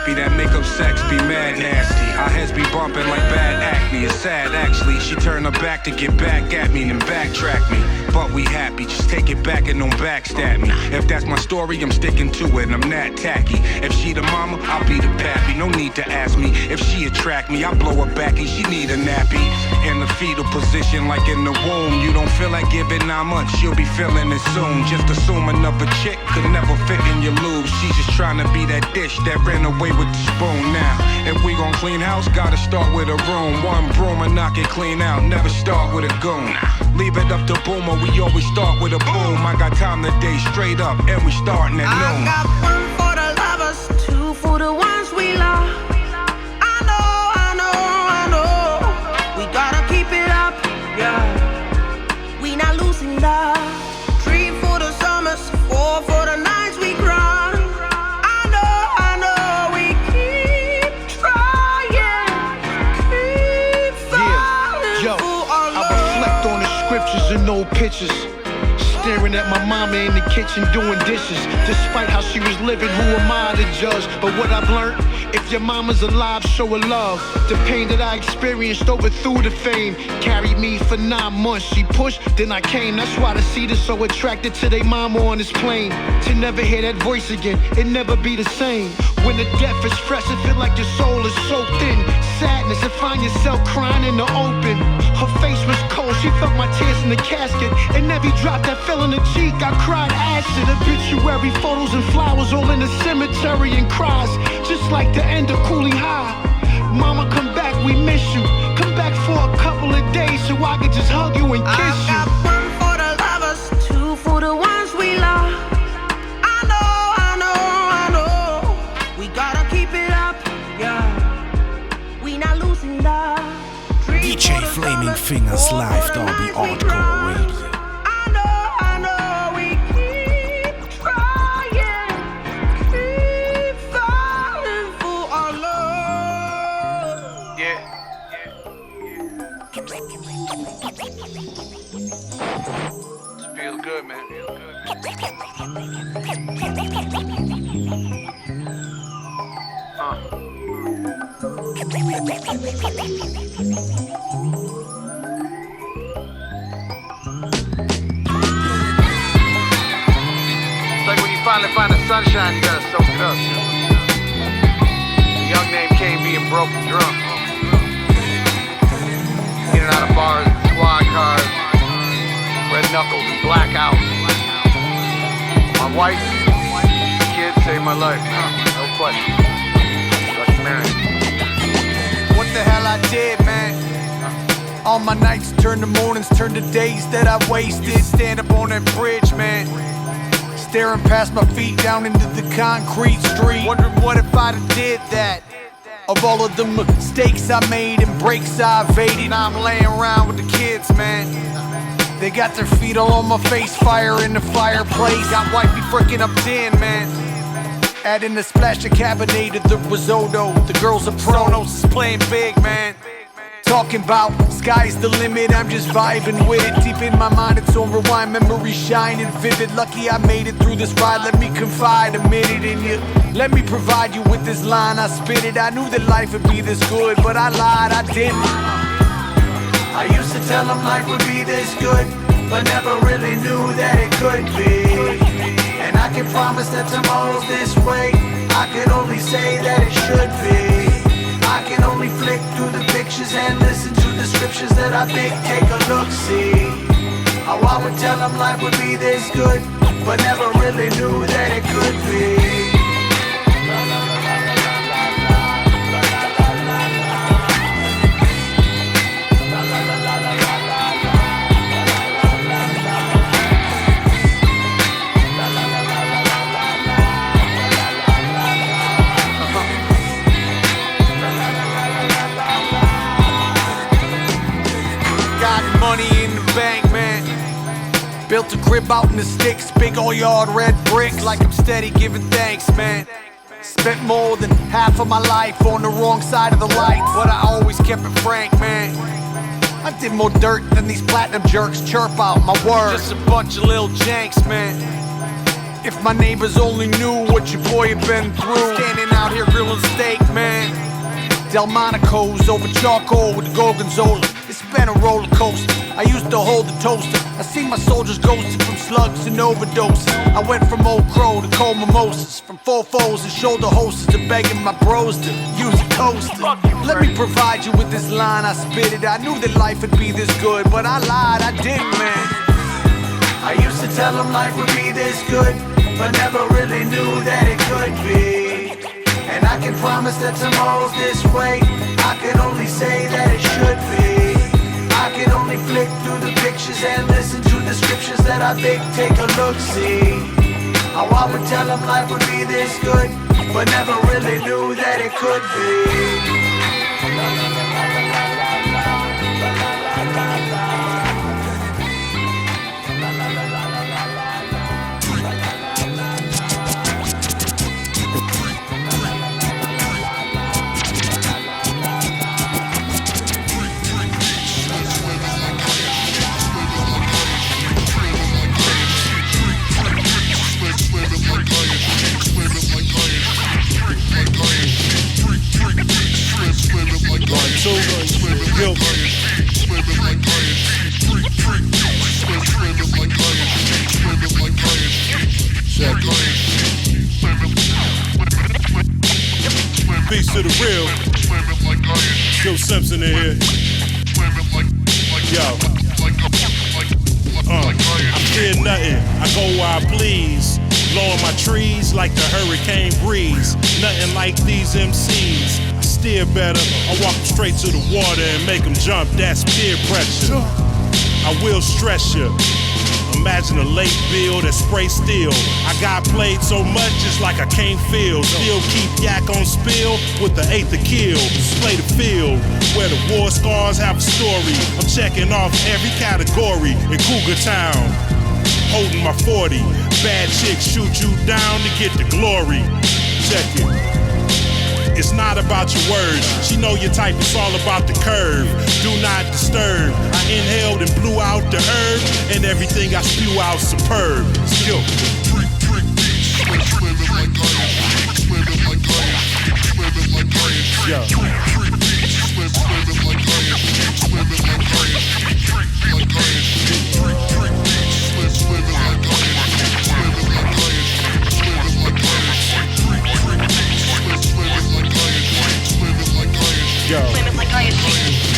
That make up sex be mad nasty. Our heads be bumping like bad acne. It's sad actually. She turned her back to get back at me, then backtrack me. But we happy, just take it back and don't backstab me. If that's my story, I'm sticking to it. I'm not tacky. If she the mama, I'll be the pappy. No need to ask me if she attract me. I blow her back and she need a nappy. In the fetal position, like in the womb. You don't feel like giving 9 months, she'll be feeling it soon. Just assume another chick could never fit in your lube. She's just trying to be that dish that ran away with the spoon. Now, if we gon' clean house, gotta start with a room. One broom and knock it clean out. Never start with a goon. Leave it up to Boomer, we always start with a boom. I got time today, straight up, and we starting at noon. I got one for the lovers, two for the ones we love. I know, we gotta keep it up, yeah. We not losing love. 3 for the summers, 4 for the nights we cry. I know, we keep trying, keep falling for our love. I reflect on the scriptures and old pictures, staring knowing that my mama in the kitchen doing dishes. Despite how she was living, who am I to judge? But what I've learned, if your mama's alive, show her love. The pain that I experienced overthrew the fame. Carried me for 9 months. She pushed, then I came. That's why the seed is so attracted to their mama on this plane. To never hear that voice again, it never be the same. When the death is fresh, it feel like your soul is so thin. Sadness, and find yourself crying in the open. Her face was cold, she felt my tears in the casket. And every drop that fell in the cheek, I cried acid. Obituary photos and flowers all in the cemetery and cries. Just like the end of Cooling High. Mama, come back, we miss you. Come back for a couple of days so I could just hug you and kiss you. I got one for the lovers, two for the ones we love. I know. We gotta keep it up, yeah. We not losing love. DJ Flaming Fingaz live da bei Artcore Radio. I know, we keep trying, keep falling for our love. Yeah. It feels good, man. It's like when you finally find the sunshine, you gotta soak it up. A young name came being broke and drunk. In and out of bars, squad cars, red knuckles and blackouts. My wife, kids saved my life, no question. Lucky man. What the hell I did, man? All my nights turn to mornings, turn to days that I wasted. Stand up on that bridge, man, staring past my feet down into the concrete street. Wondering what if I did that. Of all of the mistakes I made and breaks I evaded. Now I'm laying around with the kids, man. They got their feet all on my face, fire in the fireplace. Got wifey freaking up in, man. Adding a splash of Cabernet to the risotto. The girls are Pronos, is playing big, man. Talking about sky's the limit, I'm just vibing with it. Deep in my mind, it's on rewind, memories shining vivid. Lucky I made it through this ride, let me confide a minute in you. Let me provide you with this line, I spit it. I knew that life would be this good, but I lied, I didn't. I used to tell them life would be this good, but never really knew that it could be. And I can promise that tomorrow's this way, I can only say that it should be. I can only flick through the pictures and listen to the scriptures that I think take a look, see. How I would tell them life would be this good, but never really knew that it could be. Money in the bank, man. Built a crib out in the sticks, big old yard, red bricks. Like I'm steady giving thanks, man. Spent more than half of my life on the wrong side of the light, but I always kept it frank, man. I did more dirt than these platinum jerks chirp out my words. Just a bunch of little janks, man. If my neighbors only knew what your boy had been through. Standing out here grilling steak, man. Delmonico's over charcoal with the Gorgonzola. It's been a roller coaster. I used to hold the toaster. I seen my soldiers ghosted from slugs and overdoses. I went from Old Crow to cold mimosas, from 4-4s and shoulder holsters to begging my bros to use a coaster. Let me provide you with this line, I spit it. I knew that life would be this good, but I lied, I didn't, man. I used to tell them life would be this good, but never really knew that it could be. And I can promise that tomorrow's this way, I can only say that it should be. I can only flick through the pictures and listen to the scriptures that I think take a look, see. How I would tell them life would be this good, but never really knew that it could be. Yo. Peace to the real. Joe Simpson in here. Yo. I fear nothing. I go where I please. Blowing my trees like the hurricane breeze. Nothing like these MCs. I steer better. I walk them straight to the water and make them jump. That's peer pressure. I will stress you. Imagine a late bill that spray steel. I got played so much it's like I can't feel. Still keep yak on spill with the eighth to kill. Play the field where the war scars have a story. I'm checking off every category in Cougar Town. Holding my 40. Bad chicks shoot you down to get the glory. Check it. It's not about your words. She know your type, it's all about the curve. Do not disturb. I inhaled and blew out the herb, and everything I spew out superb. Skill. Yo. Yo.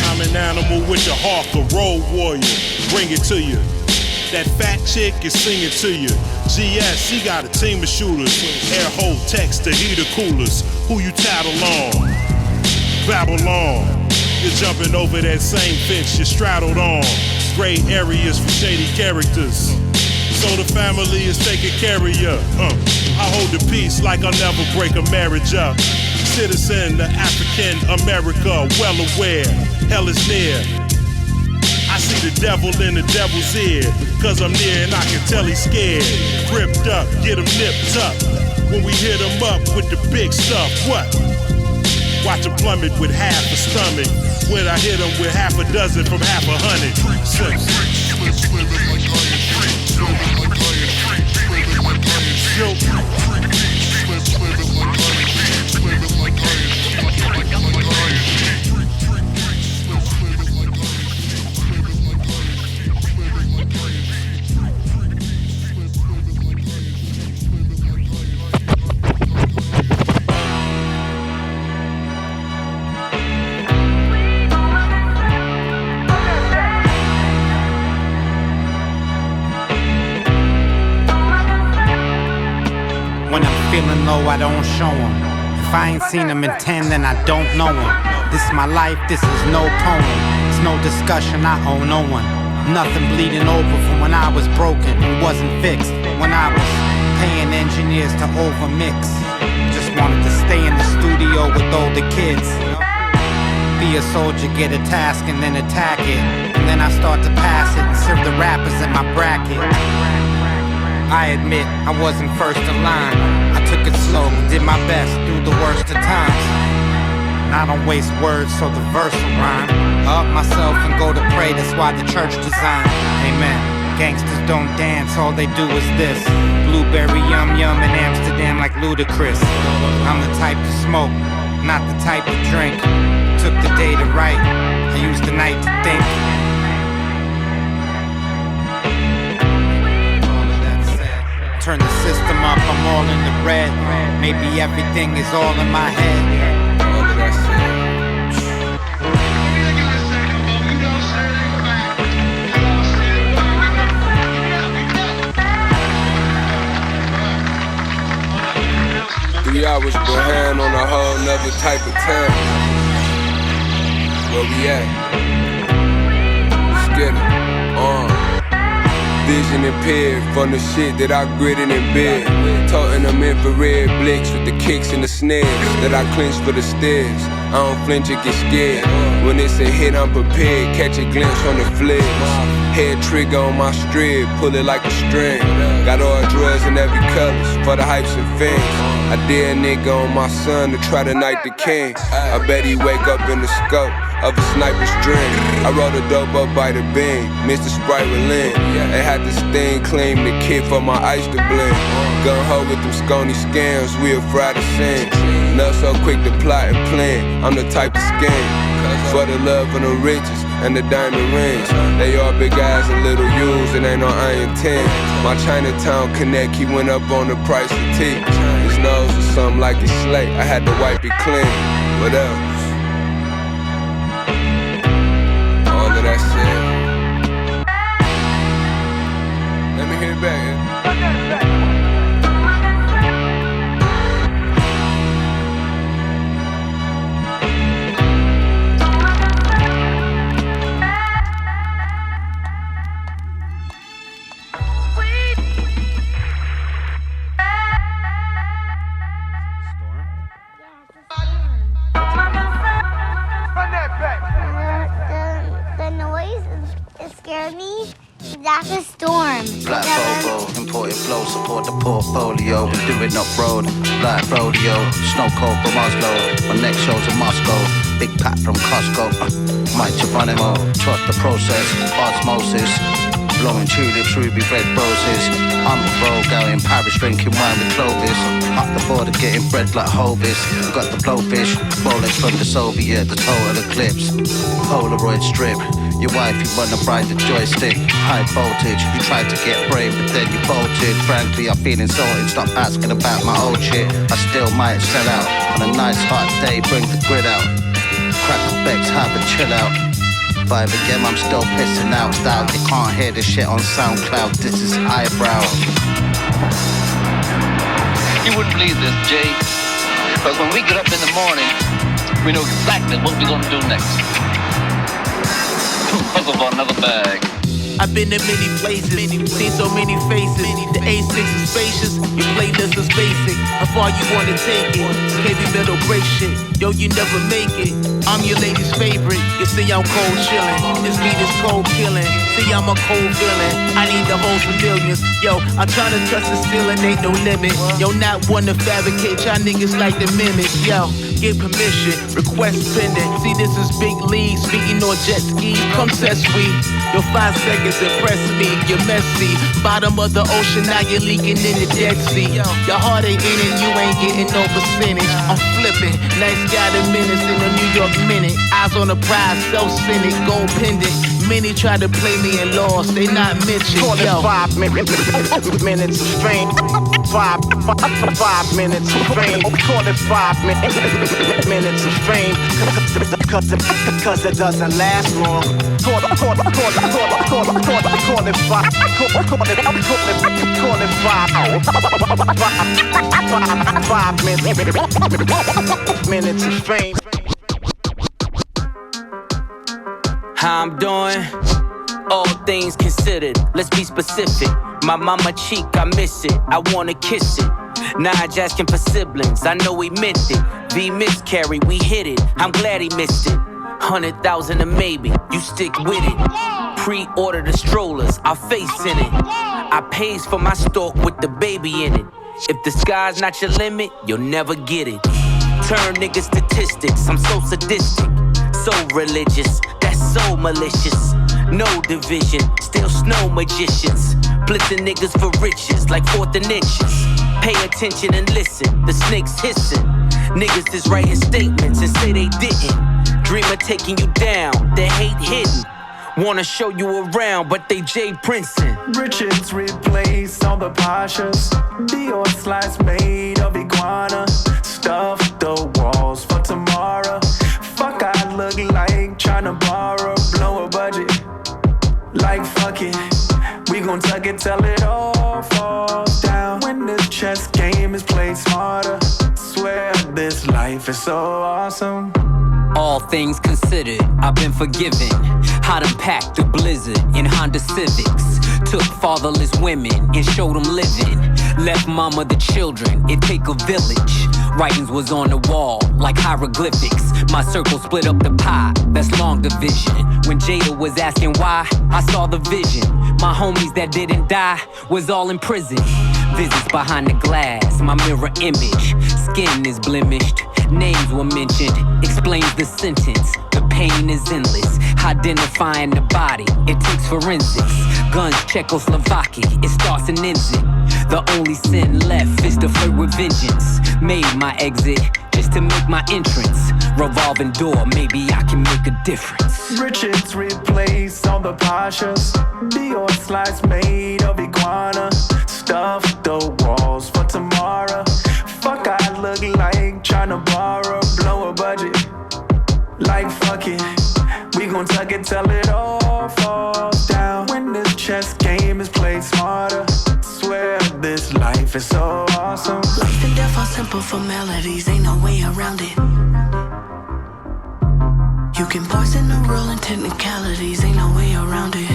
I'm an animal with a hawk, a road warrior. Bring it to you. That fat chick is singing to you. GS, he got a team of shooters. Air hold text to heater coolers. Who you tattle on? Babylon. You're jumping over that same fence you straddled on. Gray areas for shady characters. So the family is taking care of you. I hold the peace like I'll never break a marriage up. Citizen of African America, well aware, hell is near. I see the devil in the devil's ear, cause I'm near and I can tell he's scared. Gripped up, get him nipped up, when we hit him up with the big stuff, what? Watch him plummet with half a stomach, when I hit him with half a dozen from half 100. Feeling low, I don't show him. If I ain't seen him in 10, then I don't know him. This is my life, this is no poem. It's no discussion, I owe no one. Nothing bleeding over from when I was broken and wasn't fixed. When I was paying engineers to overmix. Just wanted to stay in the studio with older kids. Be a soldier, get a task and then attack it. And then I start to pass it and serve the rappers in my bracket. I admit I wasn't first in line. I took it slow, did my best through the worst of times. I don't waste words, so the verse will rhyme. I up myself and go to pray, that's why the church designed. Amen. Gangsters don't dance, all they do is this. Blueberry yum yum in Amsterdam like Ludacris. I'm the type to smoke, not the type to drink. Took the day to write, I used the night to think. Turn the system up, I'm all in the red. Maybe everything is all in my head. All of that shit. 3 hours behind on a whole nother type of time. Where we at? Let's get it. Vision impaired from the shit that I gritted in bed. Toting them infrared blicks with the kicks and the snares that I clench for the stairs. I don't flinch or get scared. When it's a hit, I'm prepared. Catch a glimpse on the flares. Head trigger on my strip, pull it like a string. Got all drugs in every colors for the hypes and fans. I dare a nigga on my son to try to knight the king. I bet he wake up in the scope. of a sniper's dream. I rolled a dope up by the beam, Mr. Sprite Relin. They had this thing claim the kid for my ice to blend. Gun ho with them scony scams, we afraid of sin. Not so quick to plot and plan, I'm the type to scam. For the love and the riches and the diamond rings. They all big eyes and little U's, and ain't no iron 10. My Chinatown connect, he went up on the price of tea. His nose was something like his slate, I had to wipe it clean. What else? All of that shit. Let me hear it back, yeah? That's a storm. Black Bobo, imported flow, support the portfolio. We do it off-road, like rodeo. Snow cold from Oslo, my next show's in Moscow. Big pack from Costco, Mike Geronimo. Trust the process, osmosis. Blowing tulips, ruby red roses. I'm a rogue out in Paris drinking wine with Clovis. Up the border getting bread like Hovis. Got the blowfish, Rolex from the Soviet, the total eclipse. Polaroid strip. Your wife, you wanna ride the joystick. High voltage, you tried to get brave, but then you bolted. Frankly, I'm feeling insulted, stop asking about my old shit. I still might sell out. On a nice hot day, bring the grid out. Crack the becks, have a chill out. 5 again, I'm still pissing out. Style, you can't hear this shit on SoundCloud. This is eyebrow. You wouldn't believe this, Jay. Because when we get up in the morning, we know exactly what we're gonna do next. Puzzle for another bag. I've been in many places, seen so many faces. The A6 is spacious, your playlist is basic. How far you wanna take it? Heavy metal break shit, yo, you never make it. I'm your lady's favorite, you see I'm cold chillin'. This beat is cold killing, see I'm a cold villain. I need the hoes for millions, yo, I'm tryna touch the ceiling, ain't no limit. Yo, not one to fabricate, y'all niggas like to mimic, yo. Get permission, request pending. See, this is big league, speaking on jet skis. Come test we. Your 5 seconds impress me. You're messy. Bottom of the ocean, now you're leaking in the Dead Sea. Your heart ain't in it, you ain't getting no percentage. I'm flipping. Nice guy the minutes in the New York minute. Eyes on the prize, self-centered, gold pendant. Many try to play me and lost, they not mentioned. Call it 5 minutes of fame. 5 minutes of fame. Call it 5 minutes of fame. Cause it doesn't last long. Call it 5 minutes of fame. How I'm doing? All things considered, let's be specific. My mama cheek, I miss it, I wanna kiss it. Nige asking for siblings, I know we meant it. V miscarry, we hit it, I'm glad he missed it. 100,000 a maybe, you stick with it. Pre-order the strollers, our face in it. I pays for my stalk with the baby in it. If the sky's not your limit, you'll never get it. Turn niggas statistics, I'm so sadistic. So religious, that's so malicious. No division, still snow magicians. Blitzing niggas for riches, like 4th and inches. Pay attention and listen, the snakes hissing. Niggas is writing statements and say they didn't. Dreamer taking you down, the hate hidden. Wanna show you around, but they Jay Princeton. Richards replace all the Pashas. Dior slice made of iguana. Stuff the walls for tomorrow. Fuck, I look like tryna borrow, blow a budget. Like fuck it, we gon' tuck it till it all falls down. When this chess game is played smarter, swear this life is so awesome. All things considered, I've been forgiven. I done packed the blizzard in Honda Civics. Took fatherless women and showed them living. Left mama the children, it take a village. Writings was on the wall like hieroglyphics. My circle split up the pie, that's long division. When Jada was asking why, I saw the vision. My homies that didn't die was all in prison. Visits behind the glass, my mirror image. Skin is blemished, names were mentioned, explains the sentence. The pain is endless. Identifying the body, it takes forensics. Guns, Czechoslovakia, it starts and ends it. The only sin left is to flirt with vengeance. Made my exit just to make my entrance. Revolving door, maybe I can make a difference. Richards replace all the Pashas. Dior slides made of iguana. Stuff the walls for tomorrow. Fuck, I look like tryna borrow. Blow a budget. Like fuck it. We gon' tuck it till it all falls down. When this chess game is played smarter. Swear this life is so awesome. Life and death are simple formalities, ain't no way around it. You can poison the world in technicalities, ain't no way around it.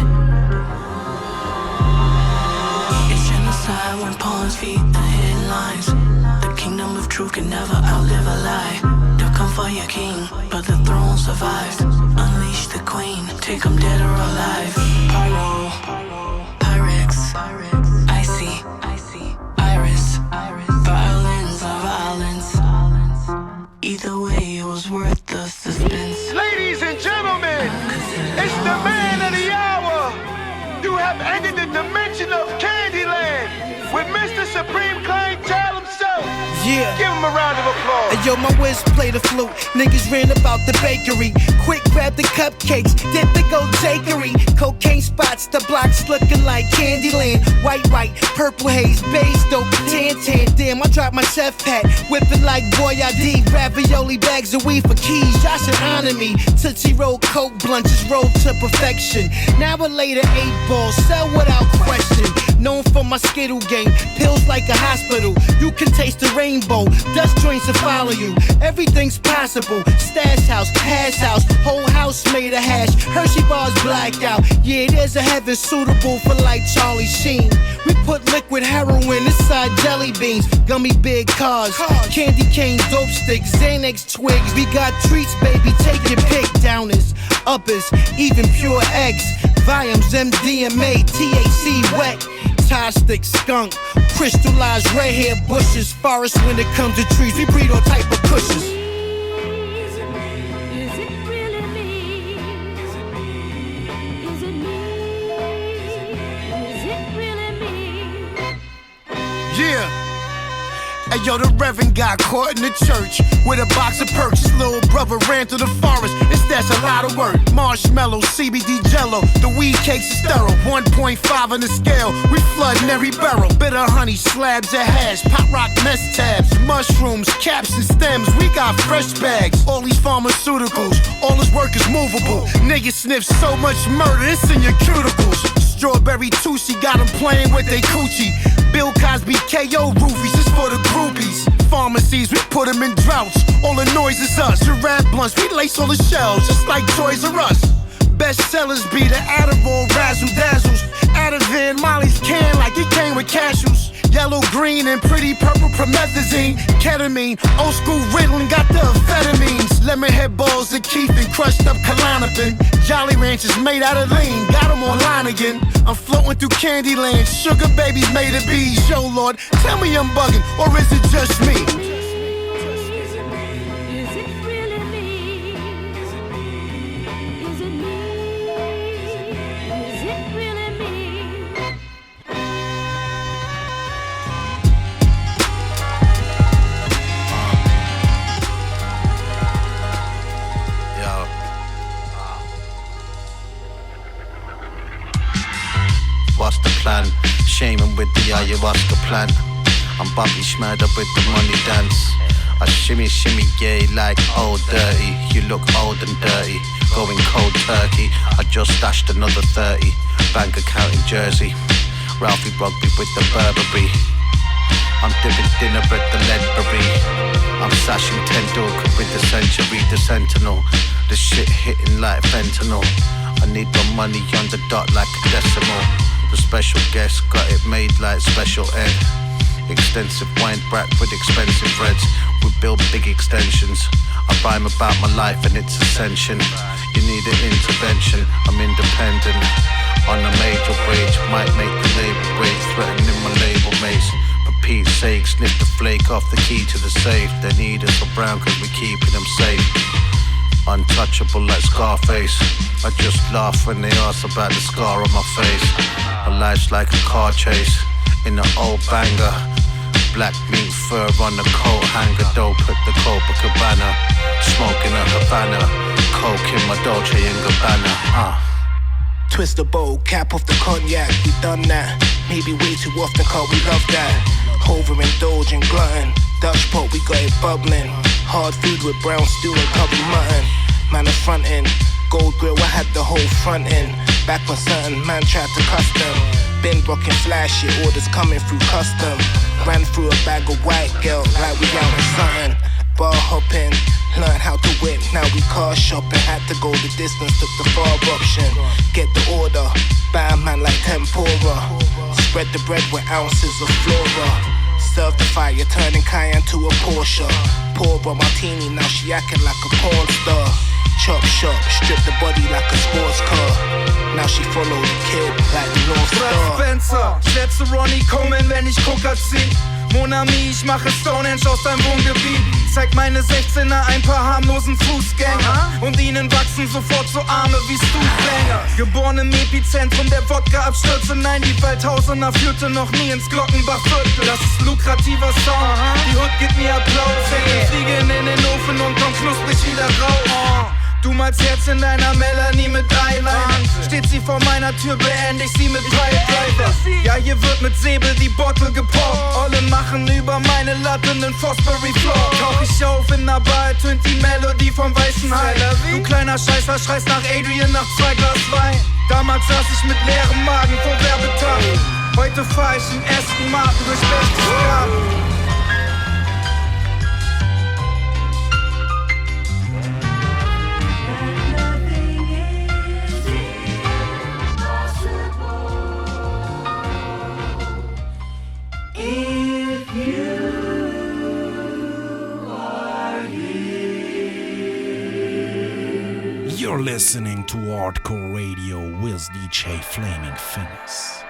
It's genocide when pawns feed the headlines. The kingdom of truth can never outlive a lie. They'll come for your king, but the throne survived. Unleash the queen, take them dead or alive. Pyro, Pyrex, Icy, Iris, violins are violence. Either way, it was worth the suspense. Ladies and gentlemen, it's the man of the hour. You have entered the dimension of Candyland with Mr. Supreme Clientele himself. Yeah. Give him a round of applause. Hey, yo, my whiz play the flute. Niggas ran about the bakery. Quick grab the cupcakes, did the gold takery. Cocaine spots, the blocks looking like Candyland. White, purple haze, beige dope, tan. Damn, I dropped my chef hat, whipping like Boyardee. Ravioli bags of weed for keys, y'all should honor me. Tootsie Roll, Coke blunt, just rolled to perfection. Now a later 8-ball, sell without question. Known for my Skittle game, pills like a hospital. You can taste the rainbow, dust joints to follow you. Everything's possible. Stash house, hash house, whole house made of hash. Hershey bars blackout. Yeah, there's a heaven suitable for like Charlie Sheen. We put liquid heroin inside jelly beans. Gummy big cars, candy cane, dope sticks, Xanax twigs. We got treats, baby, take your pick. Downers, uppers, even pure eggs. Volumes, MDMA, THC wet. Tie stick, skunk, crystallized red hair bushes. Forest when it comes to trees, we breed all type of cushions. Yeah. Hey yo, the Reverend got caught in the church with a box of perks. His little brother ran through the forest, it's that's a lot of work. Marshmallow, CBD jello, the weed cakes is sterile. 1.5 on the scale, we flooding every barrel. Bitter honey, slabs of hash, pop rock mess tabs, mushrooms, caps and stems, we got fresh bags. All these pharmaceuticals, all his work is movable. Niggas sniff so much murder, it's in your cuticles. Strawberry Tootsie got him playing with they coochie. Bill Cosby KO roofies, it's for the groupies. Pharmacies, we put them in droughts. All the noise is us. Giraffe blunts, we lace all the shells, just like Toys R Us. Best sellers be the Adderall, Razzle Dazzles. Ativan, Molly's can like it came with cashews. Yellow, green, and pretty purple promethazine. Ketamine, old school Ritalin, got the amphetamines. Lemonhead balls of Keith and crushed up Klonopin. Jolly Ranchers made out of lean, got them online again. I'm floating through Candyland, sugar babies made of bees. Yo, Lord, tell me I'm bugging, or is it just me? What's the plan? Shaman with the ayahuasca plant. I'm Bobby Schmurder with the money dance. I shimmy, yay, like old dirty. You look old and dirty, going cold turkey. I just stashed another 30, bank account in Jersey. Ralphie Rugby with the Burberry. I'm dipping dinner at the Ledbury. I'm sashing 10 Dorker with the Century, the Sentinel. The shit hitting like fentanyl. I need my money on the dot like a decimal. The special guest got it made like special ed. Extensive wine brack with expensive reds. We build big extensions. I rhyme about my life and its ascension. You need an intervention, I'm independent. On a major wage, might make the label wage. Threatening my label mates. For Pete's sake, snip the flake off the key to the safe. They need us around cause we keeping them safe. Untouchable like Scarface. I just laugh when they ask about the scar on my face. My life's like a car chase in an old banger. Black mink fur on the coat hanger. Dope at the Copacabana. Smoking a Havana. Coke in my Dolce & Gabbana. Twist the bowl, cap off the cognac, we done that. Maybe way too often, cause we love that. Hover, indulge and glutton. Dutch pot, we got it bubbling. Hard food with brown stew and covered mutton. Man, a frontin'. Gold grill, I had the whole front end. Back when certain man tried to custom. Been rockin' flashy, orders coming through custom. Ran through a bag of white girl, like we out in something. Bar hopping, learned how to whip, now we car shopping. Had to go the distance, took the far option. Get the order, buy a man like tempura. Spread the bread with ounces of flora. Serve the fire, turning Cayenne to a Porsche. Pour a martini, now she acting like a porn star. Chop shop, strip the body like a sports car. Now she follow the kid like the North Star. Spencer, schätze Ronnie Comin, wenn ich Coca zieh. Mon Ami, ich mache Stonehenge aus deinem Wohngebiet. Zeig meine 16er ein paar harmlosen Fußgänger. Und ihnen wachsen sofort so Arme wie Stuhlfänger. Geboren im Epizentrum der Wodka-Abstürze. Nein, die Waldhausener führte noch nie ins Glockenbachviertel. Das ist lukrativer Sound, die Hut gibt mir Applaus. Hänge Fliegen in den Ofen und komm knusprig wieder raus. Du malst Herz in deiner Melanie mit Eyeliner. Steht sie vor meiner Tür, beende ich sie mit Piledriver. Ja, hier wird mit Säbel die Bottle gepoppt. Alle machen über meine Latte nen Fosbury Floor. Tauch ich auf in der Bar, tönt die Melodie vom weißen Hai. Du kleiner Scheißer, schreist nach Adrian nach 2 Glas Wein. Damals saß ich mit leerem Magen vor Werbetafeln. Heute fahr ich in Aston Martin durch Berchtesgaden. You're listening to Artcore Radio with DJ Flaming Fingaz.